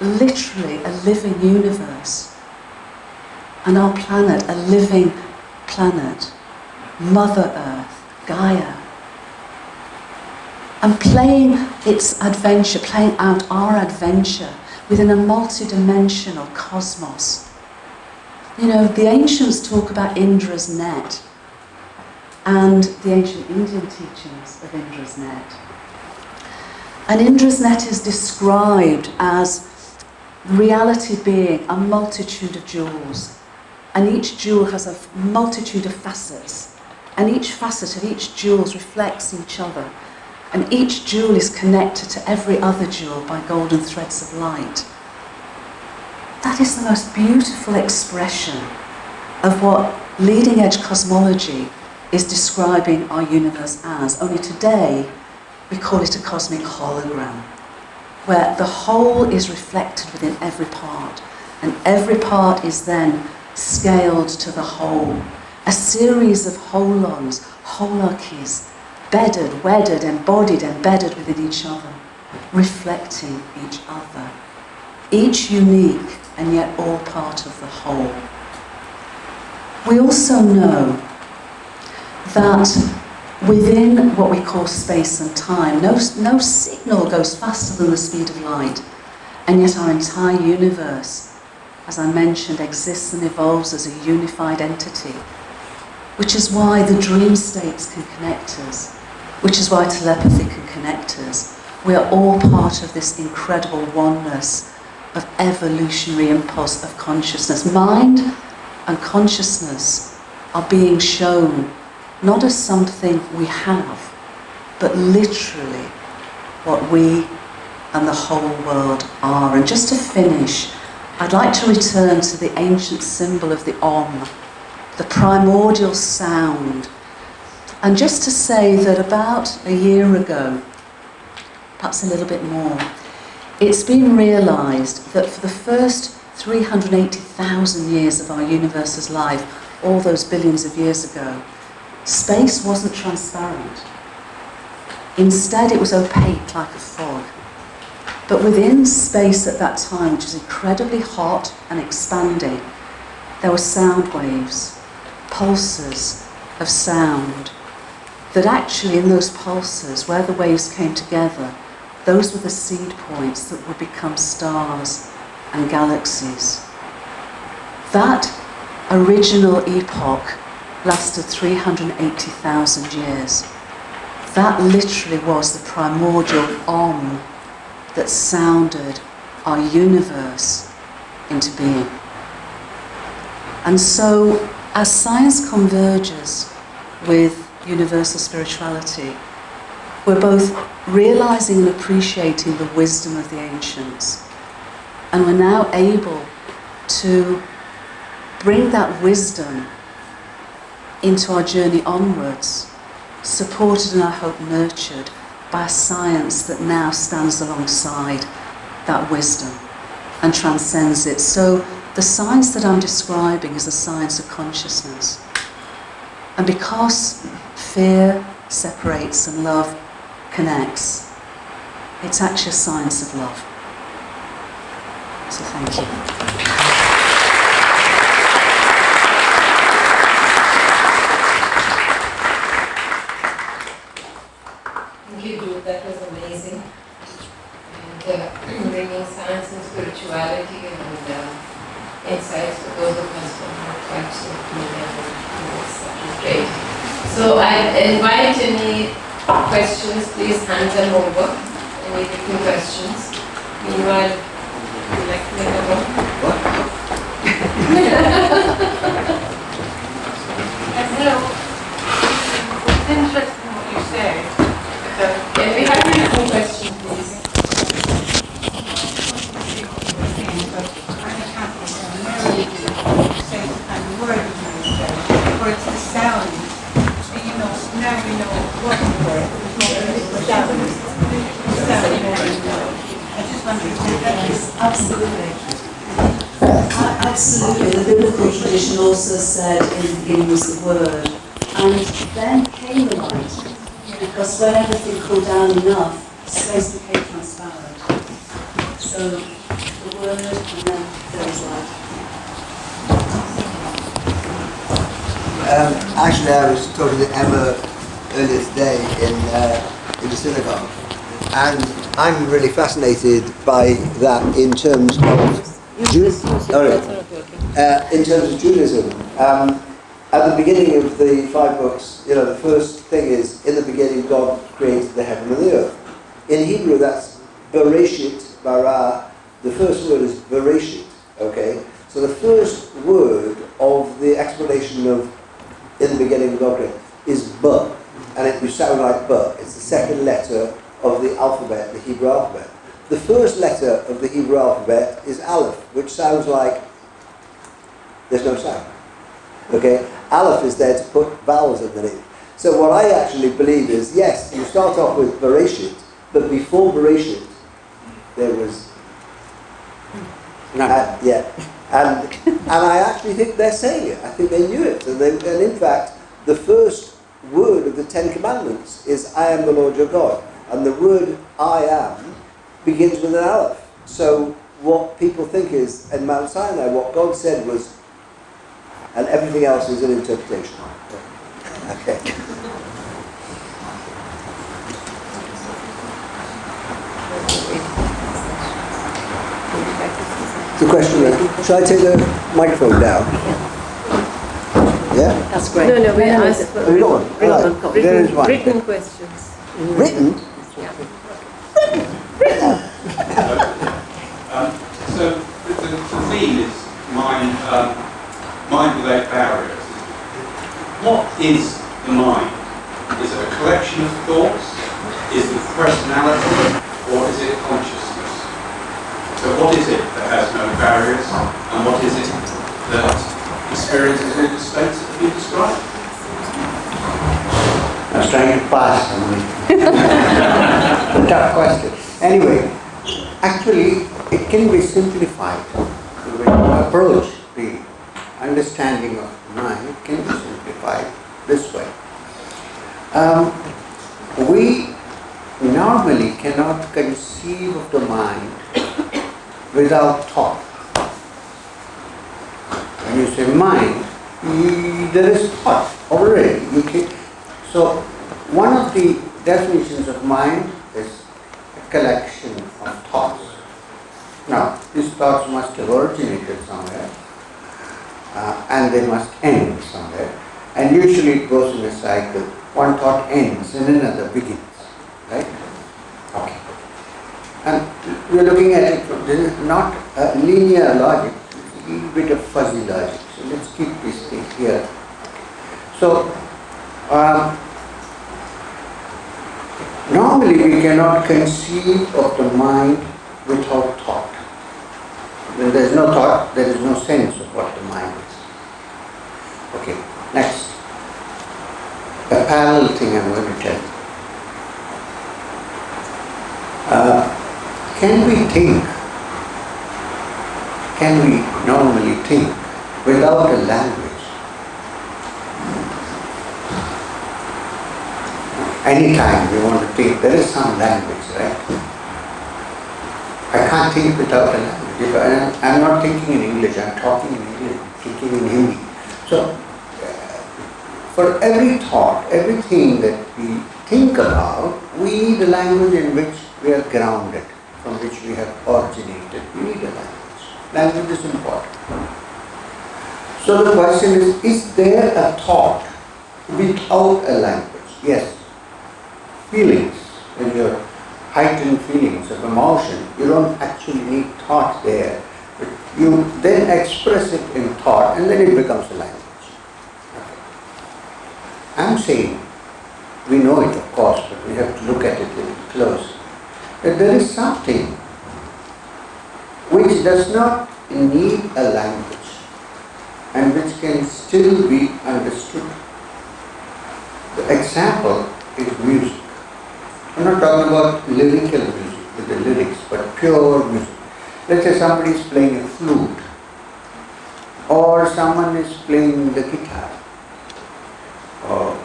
Literally a living universe. And our planet, a living planet. Mother Earth, Gaia. And playing its adventure, playing out our adventure within a multi-dimensional cosmos. You know, the ancients talk about Indra's net and the ancient Indian teachings of Indra's net. And Indra's net is described as reality being a multitude of jewels. And each jewel has a multitude of facets. And each facet of each jewel reflects each other. And each jewel is connected to every other jewel by golden threads of light. That is the most beautiful expression of what leading edge cosmology is describing our universe as. Only today we call it a cosmic hologram, where the whole is reflected within every part, and every part is then scaled to the whole. A series of holons, holarchies, bedded, wedded, embodied, embedded within each other, reflecting each other. Each unique and yet all part of the whole. We also know that within what we call space and time, no signal goes faster than the speed of light, and yet our entire universe, as I mentioned, exists and evolves as a unified entity, which is why the dream states can connect us, which is why telepathy can connect us. We are all part of this incredible oneness of evolutionary impulse of consciousness. Mind and consciousness are being shown not as something we have, but literally what we and the whole world are. And just to finish, I'd like to return to the ancient symbol of the Om, the primordial sound. And just to say that about a year ago, perhaps a little bit more, it's been realised that for the first 380,000 years of our universe's life, all those billions of years ago, space wasn't transparent. Instead, it was opaque like a fog. But within space at that time, which was incredibly hot and expanding, there were sound waves, pulses of sound, that actually in those pulses, where the waves came together, those were the seed points that would become stars and galaxies. That original epoch lasted 380,000 years. That literally was the primordial Om that sounded our universe into being. And so, as science converges with universal spirituality, we're both realizing and appreciating the wisdom of the ancients, and we're now able to bring that wisdom into our journey onwards, supported and I hope nurtured by a science that now stands alongside that wisdom and transcends it. So the science that I'm describing is the science of consciousness. And because fear separates and love connects, it's actually a science of love. So thank you. Thank you, Jude. That was amazing. And bringing science and spirituality and insights to those of us who are not quite so familiar with this. That was great. So I invite any questions, please hand them over. Any written questions. Meanwhile, would you like to make a vote? Hello. It's interesting what you say. Can we have written questions, please? Or it's the sound. You know, now we know what for it. The sound. I just wondered if that is Absolutely. tradition also said in the beginning was the word, and then came the light, because when everything cooled down enough, space became transparent. So the word, and then there was light. Actually, I was talking to Emma earlier today in the synagogue, and I'm really fascinated by that in terms of in terms of Judaism. At the beginning of the 5 books, the first thing is, in the beginning God created the heaven and the earth. In Hebrew, that's Bereshit, bara. The first word is Bereshit, okay? So the first word of the explanation of in the beginning God created is B, and it would sound like B. It's the second letter of the alphabet, the Hebrew alphabet. The first letter of the Hebrew alphabet is Aleph, which sounds like there's no sound. Okay? Aleph is there to put vowels underneath. So what I actually believe is, yes, you start off with Bereshit, but before Bereshit, there was... And I actually think they're saying it. I think they knew it. And in fact, the first word of the 10 Commandments is, I am the Lord your God. And the word I am begins with an Aleph. So what people think is, in Mount Sinai, what God said was, and everything else is an interpretation. Okay. The question is, should I take the microphone down? Yeah? That's great. No, we asked for Have you got one? Right. There is one. written questions. Written? So the theme is mind without barriers. What is the mind? Is it a collection of thoughts? Is it personality? Or is it consciousness? So what is it that has no barriers? And what is it that experiences all the states that have been described? I was trying to pass a tough question. Anyway, actually, it can be simplified. The way you approach the understanding of the mind can be simplified this way. We normally cannot conceive of the mind without thought. When you say mind, there is thought already. So one of the definitions of mind is a collection of thoughts. Now, these thoughts must have originated somewhere, and they must end somewhere. And usually it goes in a cycle. One thought ends and another begins. Right? Okay. And we're looking at it from, this is not a linear logic, it's a little bit of fuzzy logic. So let's keep this thing here. So, normally we cannot conceive of the mind without thought. When there is no thought, there is no sense of what the mind is. Okay, next. A parallel thing I'm going to tell you. Can we think? Can we normally think without a language? Anytime we want to think, there is some language, right? I can't think without a language. If I'm not thinking in English, I'm talking in English, thinking in Hindi. So, for every thought, everything that we think about, we need a language in which we are grounded, from which we have originated. We need a language. Language is important. So the question is there a thought without a language? Yes. Feelings, when you're heightened feelings of emotion, you don't actually need thought there. But you then express it in thought and then it becomes a language. I'm saying, we know it of course, but we have to look at it a little close, that there is something which does not need a language and which can still be understood. The example is music. I'm not talking about lyrical music with the lyrics, but pure music. Let's say somebody is playing a flute, or someone is playing the guitar, or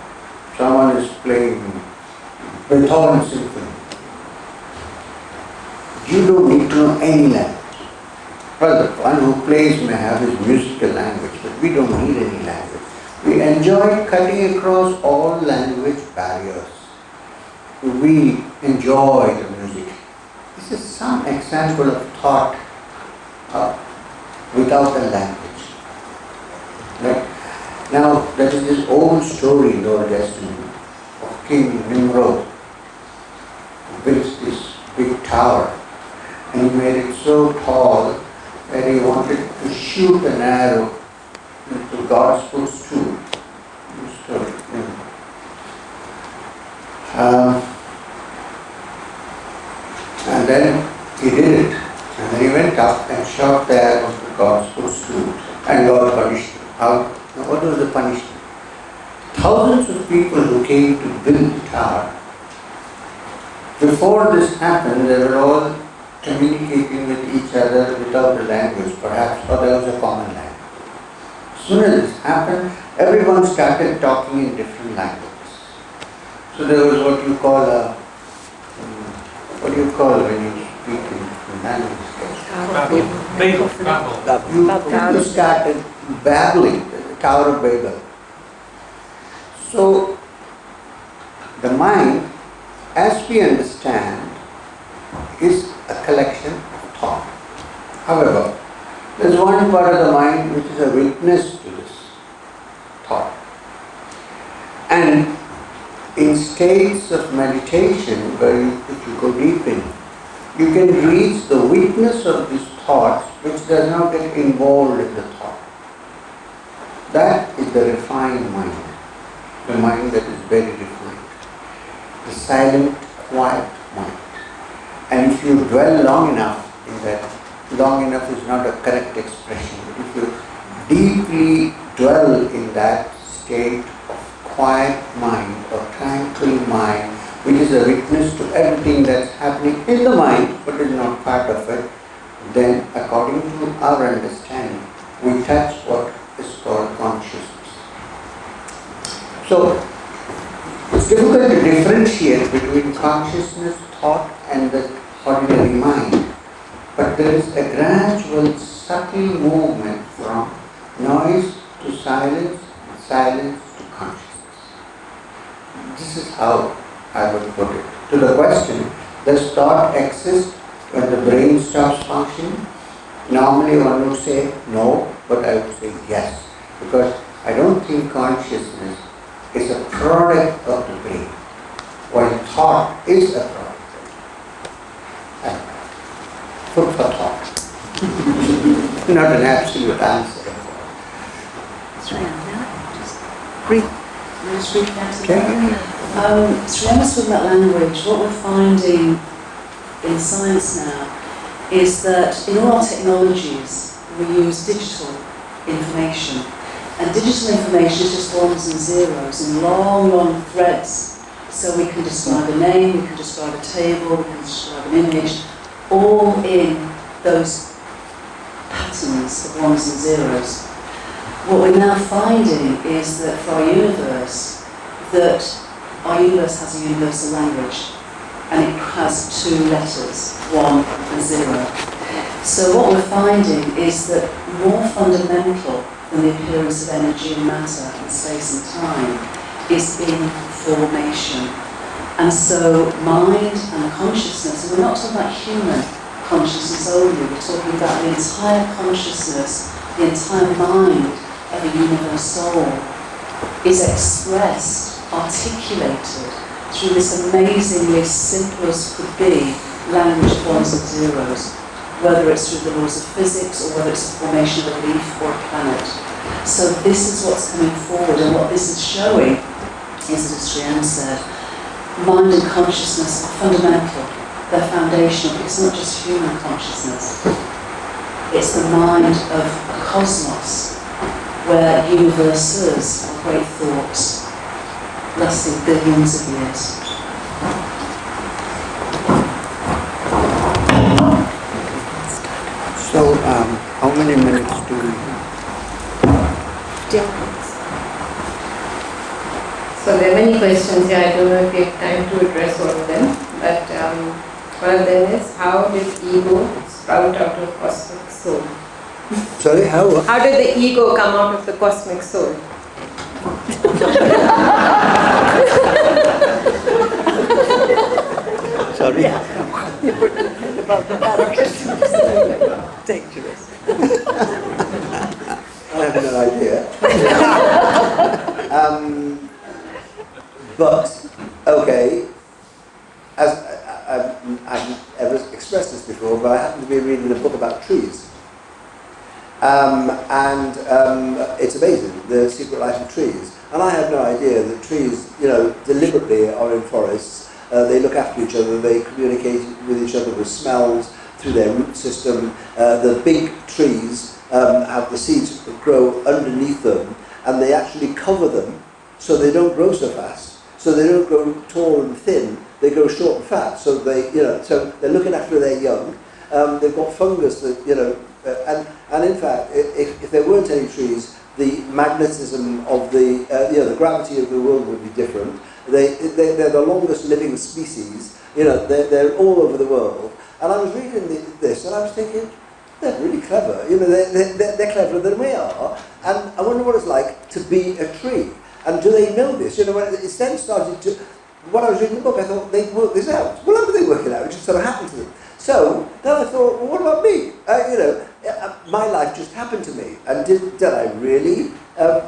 someone is playing Beethoven Symphony. You don't need to know any language. Well, the one who plays may have his musical language, but we don't need any language. We enjoy cutting across all language barriers. We enjoy the music. This is some example of thought without a language. Right? Now, there is this old story in the Old Testament of King Nimrod, who built this big tower, and he made it so tall that he wanted to shoot an arrow into God's footstool. And then he did it. And then he went up and shot the arrow into God's footstool. And God punished him. Now what was the punishment? Thousands of people who came to build the tower, before this happened, they were all communicating with each other without a language, perhaps, or there was a common language. As soon as this happened, everyone started talking in different languages. So there was what you call when you speak in different languages? People started babbling, the Tower of Babel. So the mind, as we understand, is a collection of thought. However, there is one part of the mind which is a witness to this thought. And in states of meditation, where if you go deep in, you can reach the witness of these thoughts which does not get involved in the thought. That is the refined mind, the mind that is very refined, the silent, quiet mind. And if you dwell long enough in that, long enough is not a correct expression, but if you deeply dwell in that state of quiet mind or tranquil mind, which is a witness to everything that's happening in the mind but is not part of it, then according to our understanding, we touch what is called consciousness. So, it's difficult to differentiate between consciousness, thought and the ordinary mind. But there is a gradual, subtle movement from noise to silence, and silence to consciousness. This is how I would put it. To the question, does thought exist when the brain stops functioning? Normally one would say no, but I would say yes. Because I don't think consciousness is a product of the brain, while thought is a product. Food for thought. Not an absolute answer. Sriyam was talking about language. What we're finding in science now is that in all our technologies we use digital information. And digital information is just ones and zeros in long, long threads. So we can describe a name, we can describe a table, we can describe an image, all in those patterns of ones and zeros. What we're now finding is that for our universe has a universal language, and it has two letters, 1 and 0. So what we're finding is that more fundamental than the appearance of energy and matter and space and time is in formation. And so mind and consciousness, and we're not talking about human consciousness only, we're talking about the entire consciousness, the entire mind of a universe soul is expressed, articulated through this amazingly simple as could be language of ones and zeros, whether it's through the laws of physics or whether it's the formation of a leaf or a planet. So this is what's coming forward, and what this is showing is, as Sriyam said, mind and consciousness are fundamental, they're foundational. It's not just human consciousness, it's the mind of a cosmos where universes are great thoughts lasting billions of years. So, how many minutes do we have? So there are many questions here. I don't know if we have time to address all of them, but one of them is, how did ego sprout out of cosmic soul? Sorry, how? How did the ego come out of the cosmic soul? Sorry. About the parakeet. Dangerous. I have no idea. But, okay, as I've ever expressed this before, but I happen to be reading a book about trees. It's amazing, the secret life of trees. And I had no idea that trees, deliberately are in forests. They look after each other, they communicate with each other with smells through their root system. The big trees have the seeds that grow underneath them, and they actually cover them so they don't grow so fast. So they don't grow tall and thin, they grow short and fat. So so they're looking after their young. They've got fungus that, and in fact, if there weren't any trees, the magnetism of the gravity of the world would be different. They're the longest living species. They're all over the world. And I was reading this, and I was thinking, they're really clever. They're cleverer than we are. And I wonder what it's like to be a tree. And do they know this? When it's then started to. When I was reading the book, I thought they'd work this out. Well, how do they work it out? It just sort of happened to them. So then I thought, well, what about me? My life just happened to me. And did I really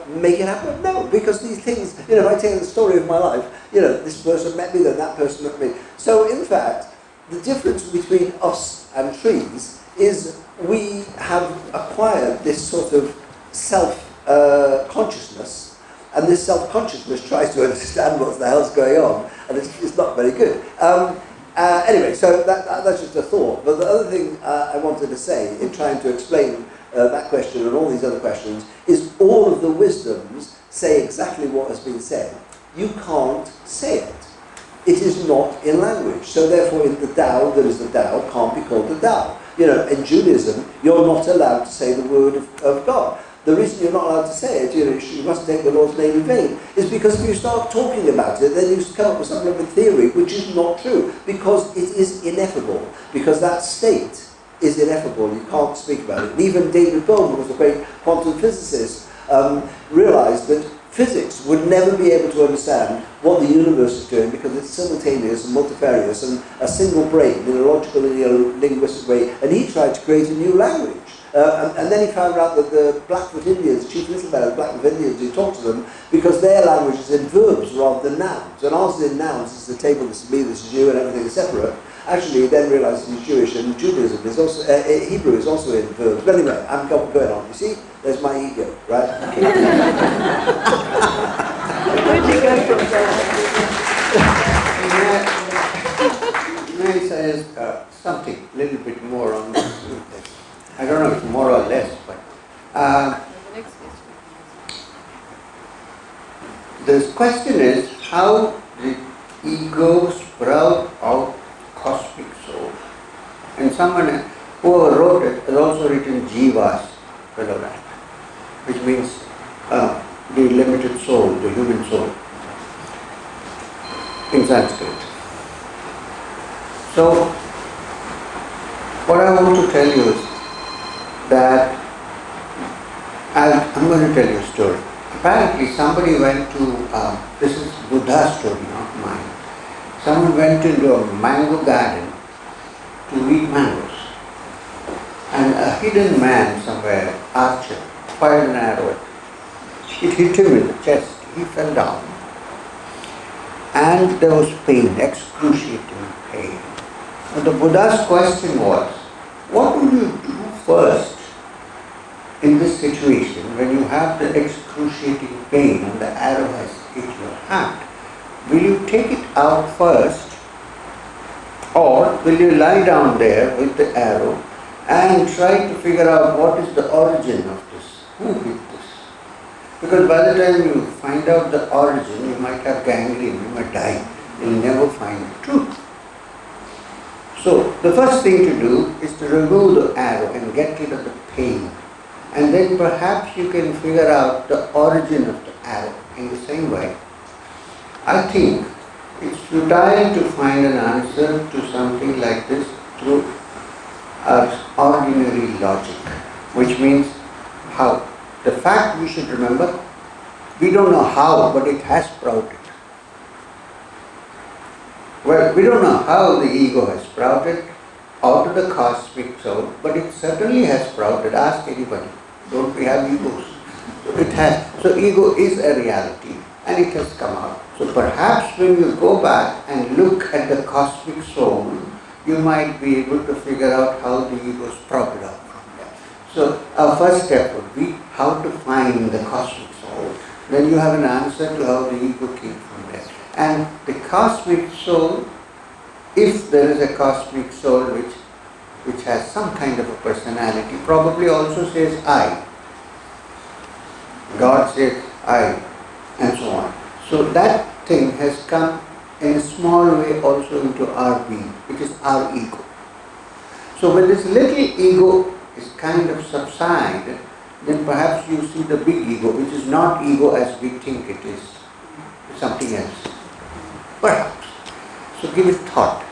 make it happen? No, because these things, if I tell the story of my life, this person met me, then that person met me. So in fact, the difference between us and trees is we have acquired this sort of self-consciousness, and this self-consciousness tries to understand what the hell's going on, and it's not very good. Anyway, so that's just a thought. But the other thing I wanted to say in trying to explain that question and all these other questions is all of the wisdoms say exactly what has been said. You can't say it. It is not in language. So therefore in the Tao, there is the Tao, can't be called the Tao. In Judaism, you're not allowed to say the word of God. The reason you're not allowed to say it, you must take the Lord's name in vain, is because if you start talking about it, then you come up with some of a theory which is not true, because it is ineffable, because that state is ineffable, you can't speak about it. And even David Bohm, who was a great quantum physicist, realized that physics would never be able to understand what the universe is doing because it's simultaneous and multifarious and a single brain in a logical and linguistic way, and he tried to create a new language. And then he found out that the Blackfoot Indians, Chief Littlebelly, Blackfoot Indians, he talked to them because their language is in verbs rather than nouns. And ours is in nouns, this is the table, this is me, this is you, and everything is separate. Actually, he then realized he's Jewish, and Judaism is also, Hebrew is also in verbs. But anyway, I'm going on. You see, there's my ego, right? Where'd you go from there? May I say something, a little bit more on this? I don't know if more or less, but the question is, how did ego sprout out cosmic soul? And someone who wrote it has also written Jivas below that, which means the limited soul, the human soul, in Sanskrit. So, what I want to tell you is that I'm going to tell you a story. Apparently somebody went to, this is Buddha's story, not mine. Someone went into a mango garden to eat mangoes. And a hidden man somewhere, archer, fired an arrow at him. It hit him in the chest. He fell down. And there was pain, excruciating pain. And the Buddha's question was, what would you do first in this situation when you have the excruciating pain and the arrow has hit your hand? Will you take it out first, or will you lie down there with the arrow and try to figure out what is the origin of this? Who hit this? Because by the time you find out the origin, you might have gangrene, you might die, you'll never find the truth. So the first thing to do is to remove the arrow and get rid of the pain And then perhaps you can figure out the origin of the arrow in the same way. I think it's futile to find an answer to something like this through our ordinary logic, which means how. The fact we should remember, we don't know how, but it has sprouted. Well, we don't know how the ego has sprouted out of the cosmic soul, but it certainly has sprouted. Ask anybody. Don't we have egos? So it has. So ego is a reality and it has come out. So perhaps when you go back and look at the cosmic soul, you might be able to figure out how the ego sprouted out from there. So our first step would be how to find the cosmic soul. Then you have an answer to how the ego came from there. And the cosmic soul, if there is a cosmic soul which has some kind of a personality, probably also says I. God says I, and so on. So that thing has come in a small way also into our being, which is our ego. So when this little ego is kind of subsided, then perhaps you see the big ego, which is not ego as we think it is, something else. Perhaps. So give it thought.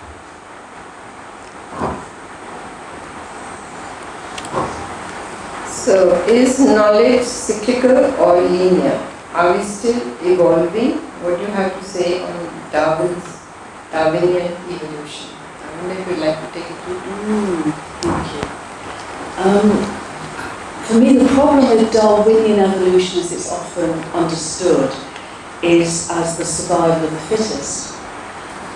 So, is knowledge cyclical or linear? Are we still evolving? What do you have to say on Darwinian evolution? I wonder if you'd like to take it through. Thank you. For me, the problem with Darwinian evolution, as it's often understood, is as the survival of the fittest.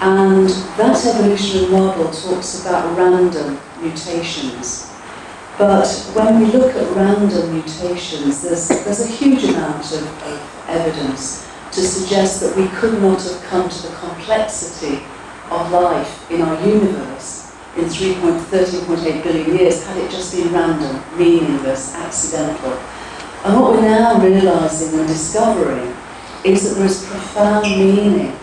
And that evolutionary model talks about random mutations. But when we look at random mutations, there's a huge amount of evidence to suggest that we could not have come to the complexity of life in our universe in 13.8 billion years had it just been random, meaningless, accidental. And what we're now realising and discovering is that there is profound meaning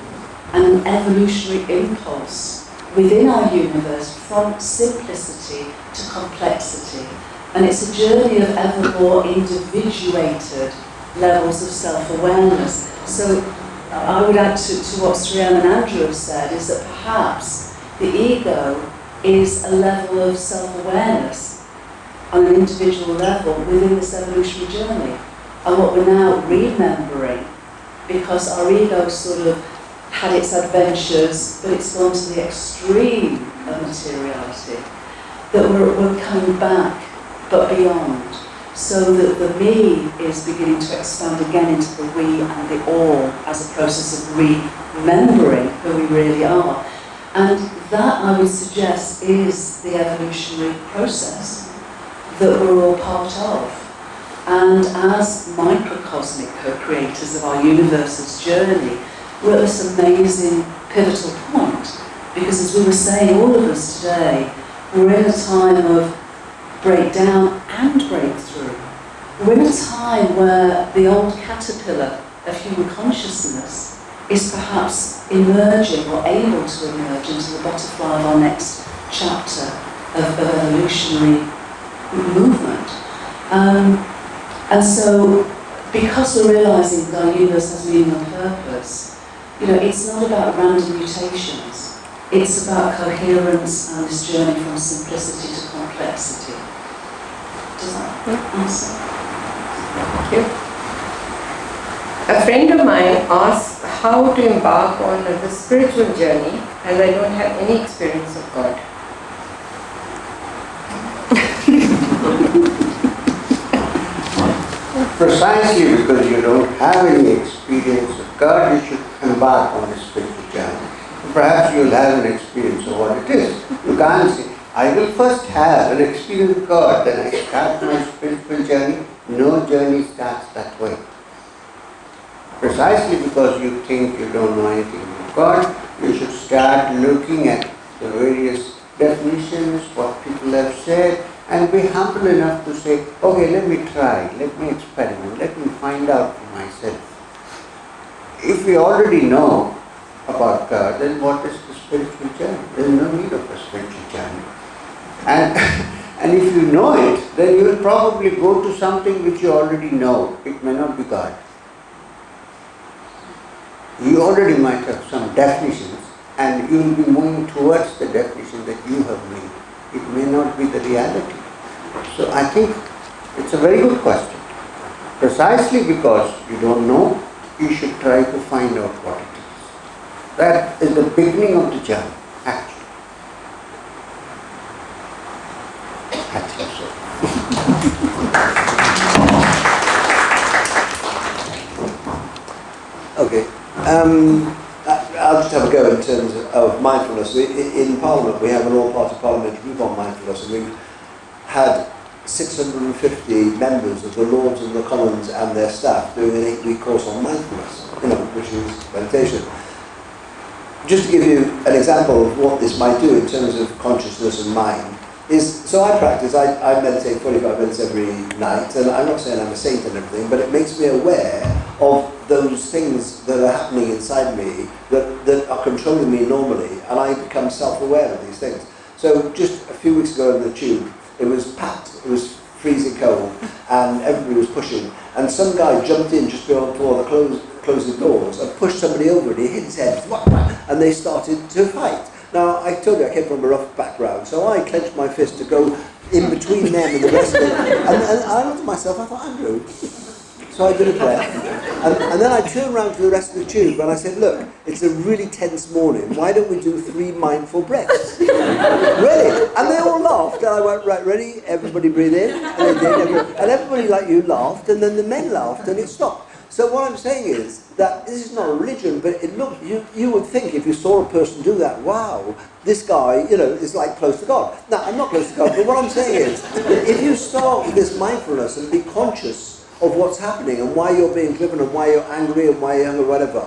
and an evolutionary impulse within our universe from simplicity to complexity. And it's a journey of ever more individuated levels of self-awareness. So I would add to what Sriram and Andrew have said, is that perhaps the ego is a level of self-awareness on an individual level within this evolutionary journey. And what we're now remembering, because our ego sort of had its adventures, but it's gone to the extreme of materiality, that we're coming back, but beyond. So that the me is beginning to expand again into the we and the all as a process of remembering who we really are. And that, I would suggest, is the evolutionary process that we're all part of. And as microcosmic co-creators of our universe's journey, we're at this amazing pivotal point. Because as we were saying, all of us today, we're in a time of breakdown and breakthrough. We're in a time where the old caterpillar of human consciousness is perhaps emerging or able to emerge into the butterfly of our next chapter of evolutionary movement. And so, because we're realising that our universe has meaning and purpose, it's not about random mutations. It's about coherence and this journey from simplicity to complexity. Does that answer? Thank you. A friend of mine asked how to embark on the spiritual journey as I don't have any experience of God. Precisely because you don't have any experience of God, you should embark on a spiritual journey. Perhaps you'll have an experience of what it is. You can't say, I will first have an experience of God, then I start my spiritual journey. No journey starts that way. Precisely because you think you don't know anything about God, you should start looking at the various definitions, what people have said, and be humble enough to say, okay, let me try, let me experiment, let me find out for myself. If we already know about God, then what is the spiritual journey? There is no need of a spiritual journey. And And if you know it, then you will probably go to something which you already know. It may not be God. You already might have some definitions, and you will be moving towards the definition that you have made. It may not be the reality. So I think it's a very good question. Precisely because you don't know, you should try to find out what it is. That is the beginning of the journey, actually. I think so. Okay. I'll just have a go in terms of mindfulness. In Parliament, we have an all-party parliamentary group on mindfulness, and we've had 650 members of the Lords and the Commons and their staff doing an 8-week course on mindfulness, which is meditation. Just to give you an example of what this might do in terms of consciousness and mind, so I practice, I meditate 45 minutes every night, and I'm not saying I'm a saint and everything, but it makes me aware of those things that are happening inside me that are controlling me normally, and I become self-aware of these things. So just a few weeks ago in the Tube, it was packed, it was freezing cold, and everybody was pushing, and some guy jumped in just before the closing doors and pushed somebody over, and he hit his head, and they started to fight. Now, I told you I came from a rough background, so I clenched my fist to go in between them and the rest of them. And I looked at myself, I thought, I'm rude. So I did a prayer. And then I turned around to the rest of the Tube and I said, look, it's a really tense morning. Why don't we do 3 mindful breaths? Really? And they all laughed. And I went, right, ready? Everybody breathe in. And they did. And everybody like you laughed. And then the men laughed and it stopped. So what I'm saying is that this is not a religion, but you would think if you saw a person do that, wow, this guy, is like close to God. Now, I'm not close to God, but what I'm saying is, that if you start with this mindfulness and be conscious of what's happening and why you're being driven and why you're angry and why you're angry, whatever.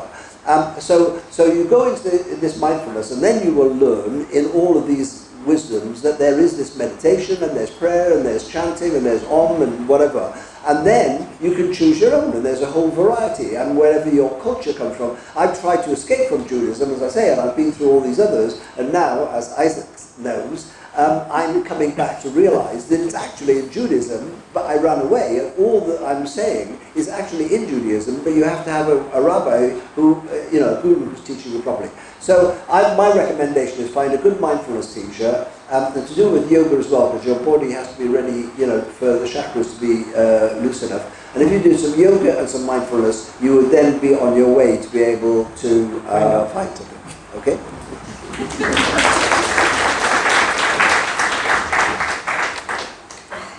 So you go into this mindfulness and then you will learn in all of these wisdoms that there is this meditation and there's prayer and there's chanting and there's Om and whatever. And then you can choose your own, and there's a whole variety, and wherever your culture comes from. I've tried to escape from Judaism, as I say, and I've been through all these others, and now, as Isaac knows, I'm coming back to realize that it's actually in Judaism, but I ran away, and all that I'm saying is actually in Judaism, but you have to have a rabbi who, a guru who's teaching you properly. So my recommendation is find a good mindfulness teacher, and to do with yoga as well, because your body has to be ready, for the chakras to be loose enough. And if you do some yoga and some mindfulness, you would then be on your way to be able to find something. Okay?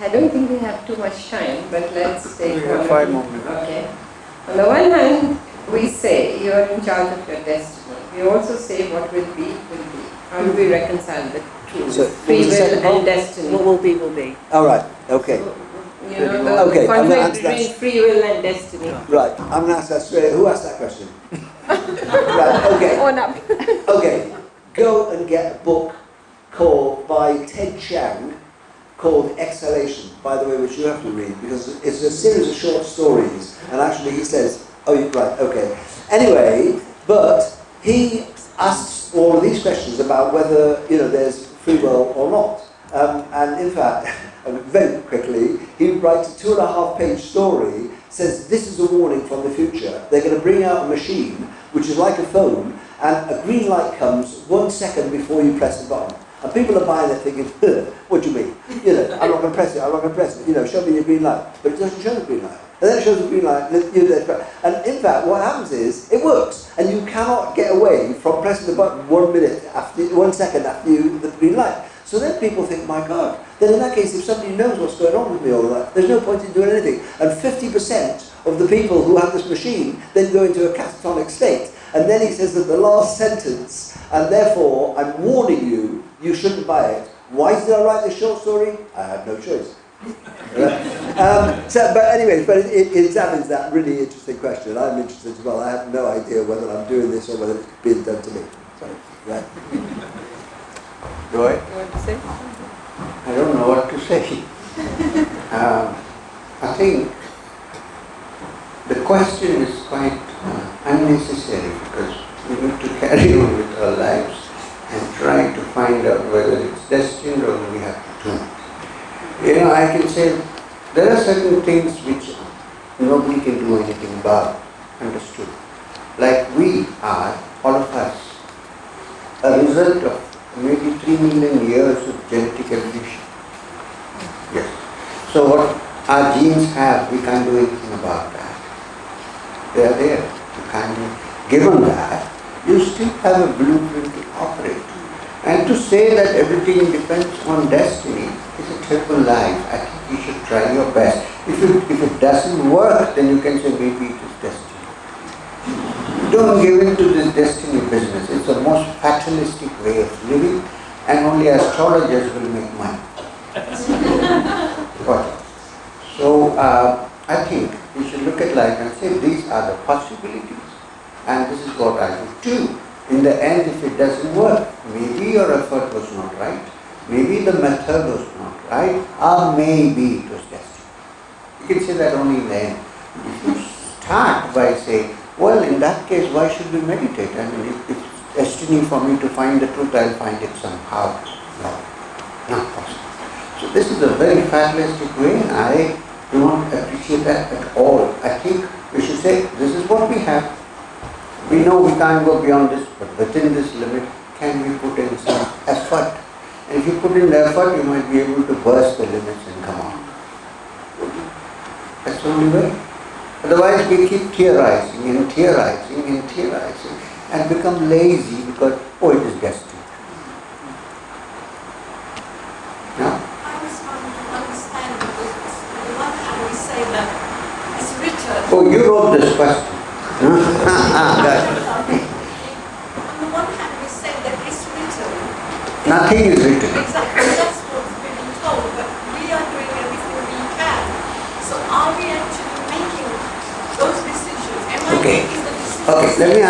I don't think we have too much time, but let's take have 5 more minutes. Okay. On the one hand, we say you are in charge of your destiny. We also say what will be, will be. How do we reconcile the two? So, Free will and destiny. What will be, will be. All right, okay. So, the Okay, I'm gonna conflict answer that. between free will and destiny. Right, I'm going to ask that straight. Who asked that question? Right, okay. Own up. Okay, go and get a book by Ted Chiang called Exhalation, by the way, which you have to read, because it's a series of short stories, and actually he says, right, okay. Anyway, but he asks all of these questions about whether, there's free will or not. And in fact, very quickly, he writes a 2.5-page story, says this is a warning from the future. They're going to bring out a machine, which is like a phone, and a green light comes 1 second before you press the button. And people are buying it thinking, what do you mean? I'm not going to press it, I'm not going to press it. Show me your green light. But it doesn't show the green light. And then it shows the green light. And in fact, what happens is, it works. And you cannot get away from pressing the button 1 second after the green light. So then people think, my God, then in that case, if somebody knows what's going on with me all that, there's no point in doing anything. And 50% of the people who have this machine then go into a catatonic state. And then he says that the last sentence, and therefore I'm warning you, you shouldn't buy it. Why did I write this short story? I had no choice. But it examines that really interesting question. I'm interested as well. I have no idea whether I'm doing this or whether it's being done to me. Sorry. Right. Roy? You want to say? I don't know what to say. I think the question is quite unnecessary because we need to carry on with our lives and try to find out whether it's destined or we have to do it. I can say there are certain things which nobody can do anything about, understood. Like we are, all of us, a result of maybe 3 million years of genetic evolution. Yes. So what our genes have, we can't do anything about that. They are there. You can't do. Given that, you still have a blueprint to operate. And to say that everything depends on destiny is a terrible lie. I think you should try your best. If it doesn't work, then you can say maybe it is destiny. Don't give in to this destiny business. It's the most fatalistic way of living, and only astrologers will make money. So I think we should look at life and say these are the possibilities, and this is what I would do. In the end, if it doesn't work, maybe your effort was not right, maybe the method was not right, or maybe it was destiny. You can say that only in the end. If you start by saying, well, in that case, why should we meditate? I mean, if it's destiny for me to find the truth, I'll find it somehow. No, not possible. So this is a very fatalistic way, and I do not appreciate that at all. I think we should say, this is what we have. We know we can't go beyond this, but within this limit, can we put in some effort? And if you put in the effort, you might be able to burst the limits and come on. That's the only way. Otherwise, we keep theorizing and become lazy because, oh, it is destiny. No? I was trying to understand because on the one hand we say that it's written. Oh, you wrote this question. On the one hand we say that it's written. Nothing is written. Exactly, that's what's been told, but we are doing everything we can. So are we actually making those decisions? Am I Okay. making the decisions? Okay, let me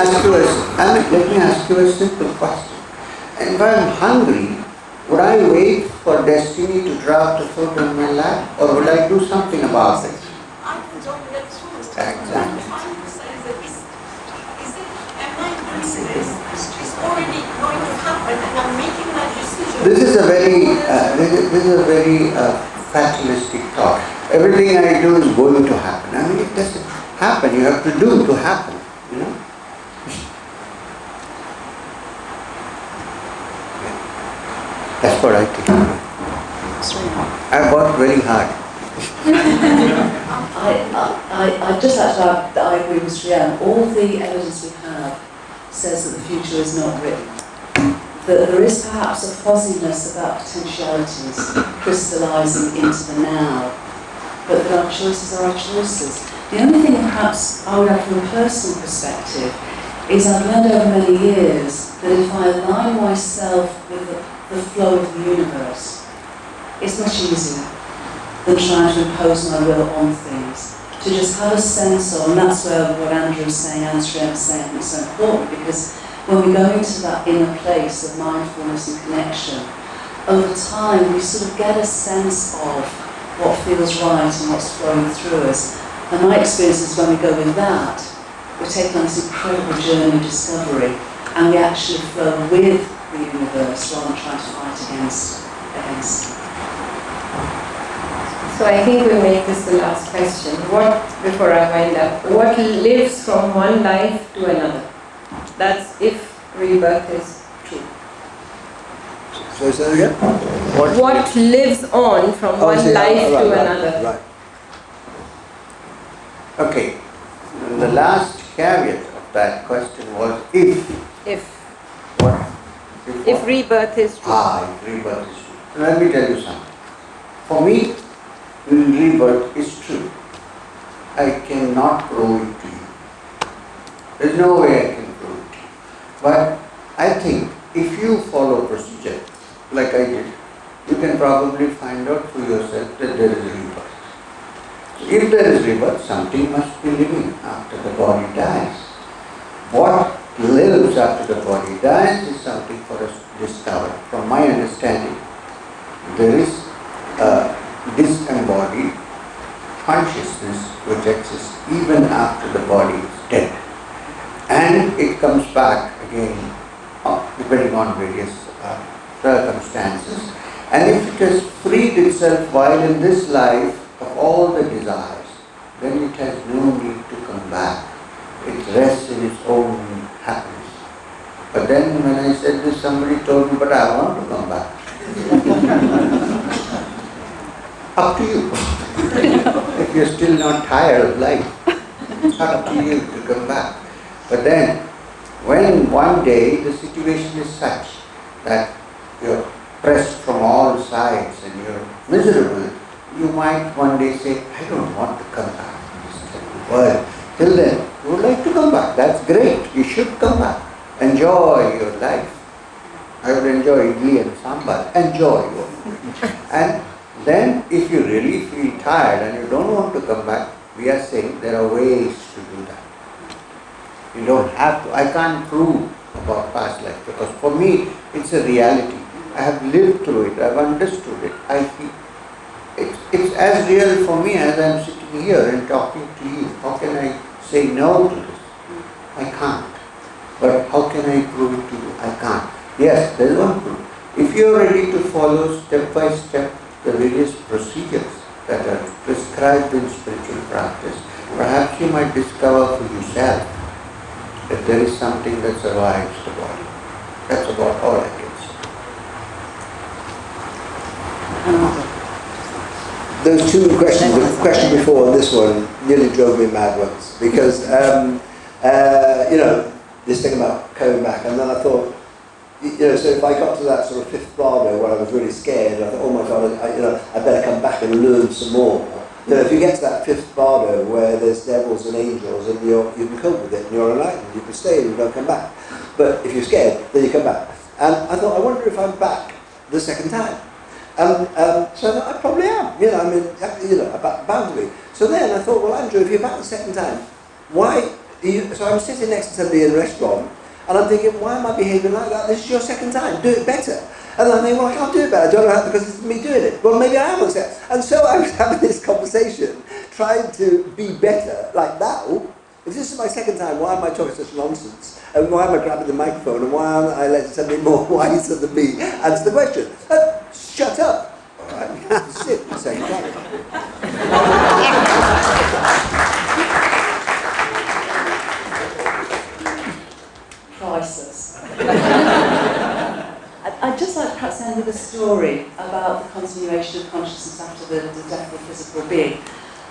ask you a simple question. If I'm hungry, would I wait for destiny to drop the food on my lap, or will I do something about it? I don't get through. Exactly. What I'm trying to say is that am I doing this? It's already going to happen and I'm making that decision. This is a very fatalistic thought. Everything I do is going to happen. I mean, it doesn't happen. You have to do to happen. You know. That's what I think. I worked very hard. I just like to add that I agree with Sriyan. All the evidence we have says that the future is not written. That there is perhaps a fuzziness about potentialities crystallising into the now, but that our choices are our choices. The only thing perhaps I would have from a personal perspective is I've learned over many years that if I align myself with the flow of the universe, it's much easier than trying to impose my will on things. To just have a sense of, and that's where what Andrew was saying, and Sriyan was saying, is so important, because when we go into that inner place of mindfulness and connection, over time we sort of get a sense of what feels right and what's flowing through us. And my experience is when we go with that, we take on this incredible journey of discovery, and we actually flow with the universe rather than trying to fight against it. So I think we'll make this the last question. Before I wind up, what lives from one life to another? That's if rebirth is true. So say that again? What lives on from one life to another? Right. Okay. And the last caveat of that question was if. If What? If rebirth is true. If rebirth is true. So let me tell you something. For me, rebirth is true. I cannot prove it to you. There's no way I can prove it to you. But I think if you follow procedure, like I did, you can probably find out for yourself that there is rebirth. If there is rebirth, something must be living after the body dies. What lives after the body dies is something for us to discover. From my understanding, there is a disembodied consciousness which exists even after the body is dead. And it comes back again, depending on various circumstances. And if it is freed itself while in this life of all the desires, then it has no need to come back. It rests in its own happiness. But then when I said this, somebody told me, but I want to come back. Up to you. If you're still not tired of life, it's up to you to come back. But then, when one day the situation is such that you're pressed from all sides and you're miserable, you might one day say, I don't want to come back to this world. Till then, you would like to come back. That's great. You should come back. Enjoy your life. I would enjoy idli and sambar. Enjoy your life. And then if you really feel tired and you don't want to come back, we are saying there are ways to do that. You don't have to. I can't prove about past life because for me it's a reality. I have lived through it. I have understood it. I feel it's as real for me as I'm sitting here and talking to you. How can I say no to this? I can't. But how can I prove it to you? I can't. Yes, there is one proof. If you are ready to follow step by step the various procedures that are prescribed in spiritual practice, perhaps you might discover for yourself that there is something that survives the body. That's about all I can say. Those two questions, the question before and this one, nearly drove me mad once because, this thing about coming back, and then I thought, so if I got to that sort of fifth bardo where I was really scared, I thought, oh my God, I better come back and learn some more. If you get to that fifth bardo where there's devils and angels and you can cope with it and you're enlightened, you can stay and you don't come back. But if you're scared, then you come back. And I thought, I wonder if I'm back the second time. So I thought, I probably am, bound to be. So then I thought, well, Andrew, if you're back the second time, why? So I'm sitting next to somebody in a restaurant, and I'm thinking, why am I behaving like that? This is your second time, do it better. And I'm thinking, well, I can't do it better, I don't know how, because it's me doing it. Well, maybe I am upset. And so I was having this conversation, trying to be better, like now. If this is my second time, why am I talking such nonsense? And why am I grabbing the microphone? And why aren't I letting somebody more wiser than me answer the question? Shut up. All right, sit the second time. Crisis. I'd just like to perhaps end with a story about the continuation of consciousness after the death of the physical being.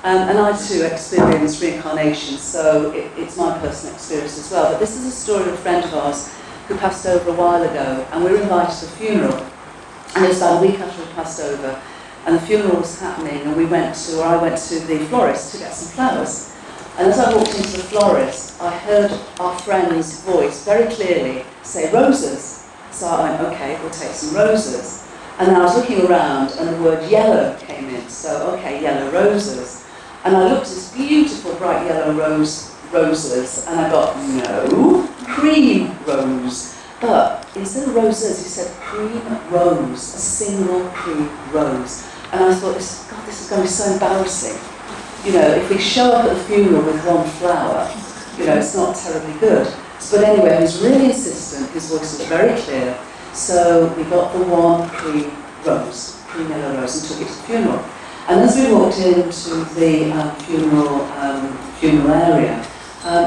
And I too experienced reincarnation, so it's my personal experience as well. But this is a story of a friend of ours who passed over a while ago, and we were invited to a funeral. And it was about a week after he passed over, and the funeral was happening, and I went to the florist to get some flowers. And as I walked into the florist, I heard our friend's voice very clearly say, roses. So I went, okay, we'll take some roses. And then I was looking around and the word yellow came in. So, okay, yellow roses. And I looked at this beautiful bright yellow roses and I got, no, cream rose. But instead of roses, he said cream rose, a single cream rose. And I thought, this is going to be so embarrassing. If we show up at the funeral with one flower, it's not terribly good. But anyway, he was really insistent, his voice was very clear. So we got the one cream yellow rose, and took it to the funeral. And as we walked into the funeral area,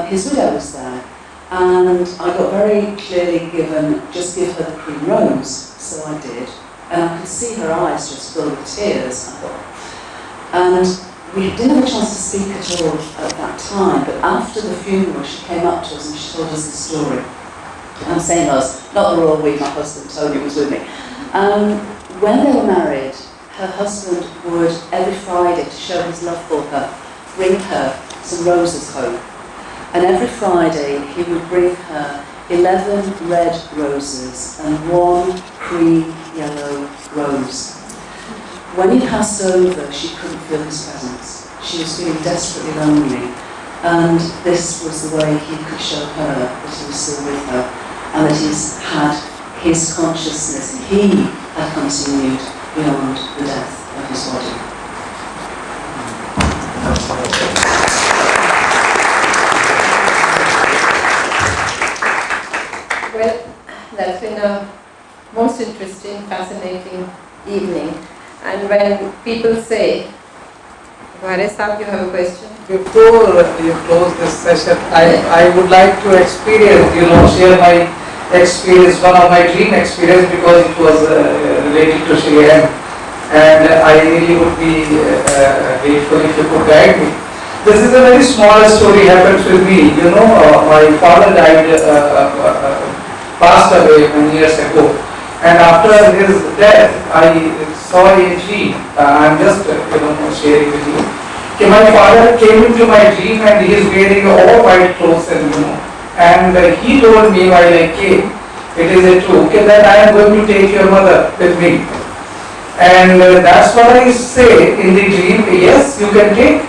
his widow was there. And I got very clearly given, just give her the cream rose. So I did. And I could see her eyes just filled with tears, I thought. And we didn't have a chance to speak at all at that time, but after the funeral she came up to us and she told us the story. I'm saying us, not the royal we, my husband Tony was with me. When they were married, her husband would, every Friday, to show his love for her, bring her some roses home. And every Friday he would bring her 11 red roses and 1 cream yellow rose. When he passed over, she couldn't feel his presence. She was feeling desperately lonely. And this was the way he could show her that he was still with her and that he's had his consciousness, he had continued beyond the death of his body. Well, that's been a most interesting, fascinating evening. And when people say, Gare Saab, you have a question? Before you close this session, I would like to experience, share my experience, one of my dream experience, because it was related to Sri M. And I really would be grateful if you could guide me. This is a very small story happens with me. My father died, passed away many years ago. And after his death, I saw a dream. I'm just, sharing with you. Okay, my father came into my dream and he is wearing all white clothes and he told me while I came, it is a true, that I am going to take your mother with me. And that's what I say in the dream, yes, you can take.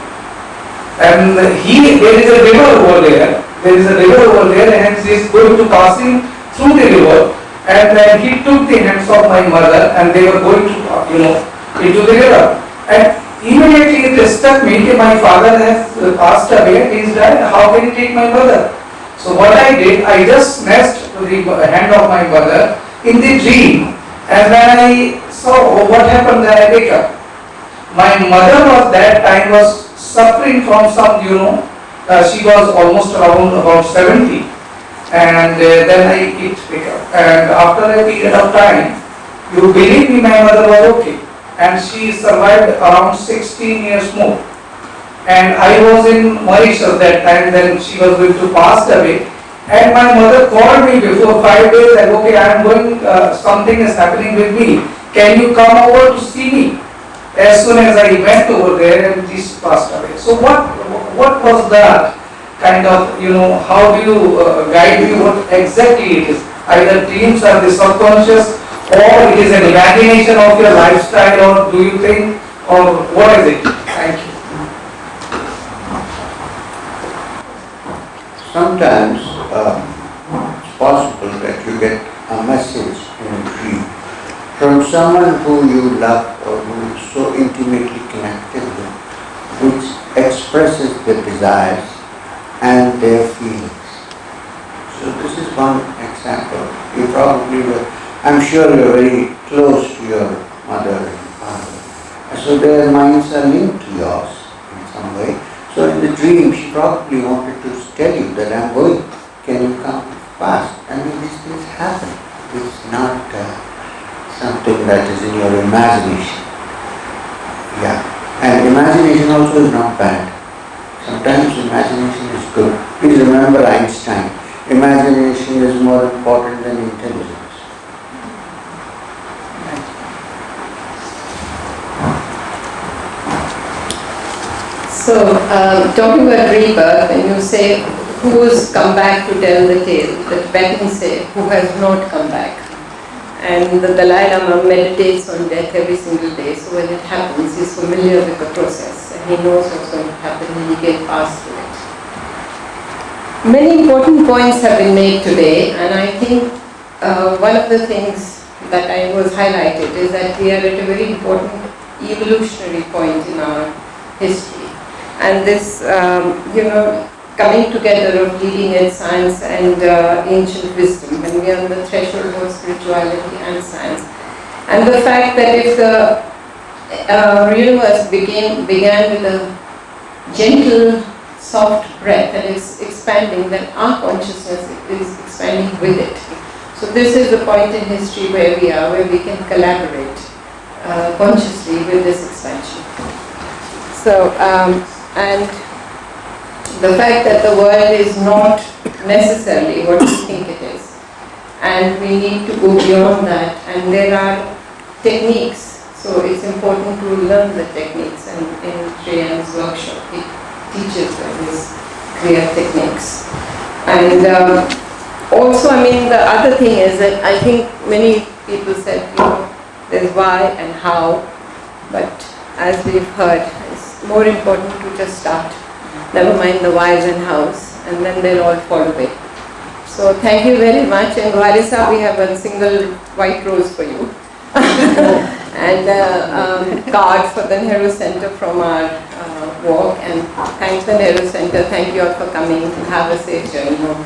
And there is a river over there. There is a river over there and he is going to passing through the river. And then he took the hands of my mother and they were going to, into the river. And immediately it struck me that my father has passed away, he is dead, how can he take my mother? So what I did, I just snatched the hand of my mother in the dream. And when I saw what happened, then I wake up. My mother was that time was suffering from some, she was almost around about 70. And then I wake up. And after a period of time, you believe me, my mother was okay. And she survived around 16 years more. And I was in Mauritius that time, then she was going to pass away. And my mother called me before 5 days and okay, I am going, something is happening with me. Can you come over to see me? As soon as I went over there and she passed away. So what was that kind of, how do you guide me what exactly it is? Either dreams or the subconscious, or it is an imagination of your lifestyle, or do you think, or what is it? Thank you. Sometimes it's possible that you get a message in a dream from someone who you love or who is so intimately connected with, which expresses their desires and their feelings. So this is one example. You probably will, I'm sure you're very close to your mother and father. So their minds are linked to yours in some way. So in the dream, she probably wanted to tell you that I'm going. Can you come fast? I mean, these things happen. It's not something that is in your imagination. Yeah. And imagination also is not bad. Sometimes imagination is good. Please remember Einstein. Imagination is more important than intelligence. So, talking about rebirth, when you say who's come back to tell the tale, the Tibetans say who has not come back. And the Dalai Lama meditates on death every single day, so when it happens, he's familiar with the process and he knows what's going to happen and he can pass through it. Many important points have been made today, and I think one of the things that I was highlighted is that we are at a very important evolutionary point in our history. And this, coming together of leading edge science and ancient wisdom, when we are on the threshold of spirituality and science. And the fact that if the universe began with a gentle, soft breath and it's expanding, then our consciousness is expanding with it. So this is the point in history where we are, where we can collaborate consciously with this expansion. So, and the fact that the world is not necessarily what we think it is, and we need to go beyond that, and there are techniques, so it's important to learn the techniques, and in Shreyan's workshop he teaches these clear techniques. And also, the other thing is that I think many people said, there's why and how, but as we've heard, it's more important to just start. Never mind the whys and hows, and then they'll all fall away. So thank you very much, and Varisa, we have a single white rose for you. And a card for the Nehru Centre from our walk, and thanks the Nehru Centre, thank you all for coming, and have a safe journey home.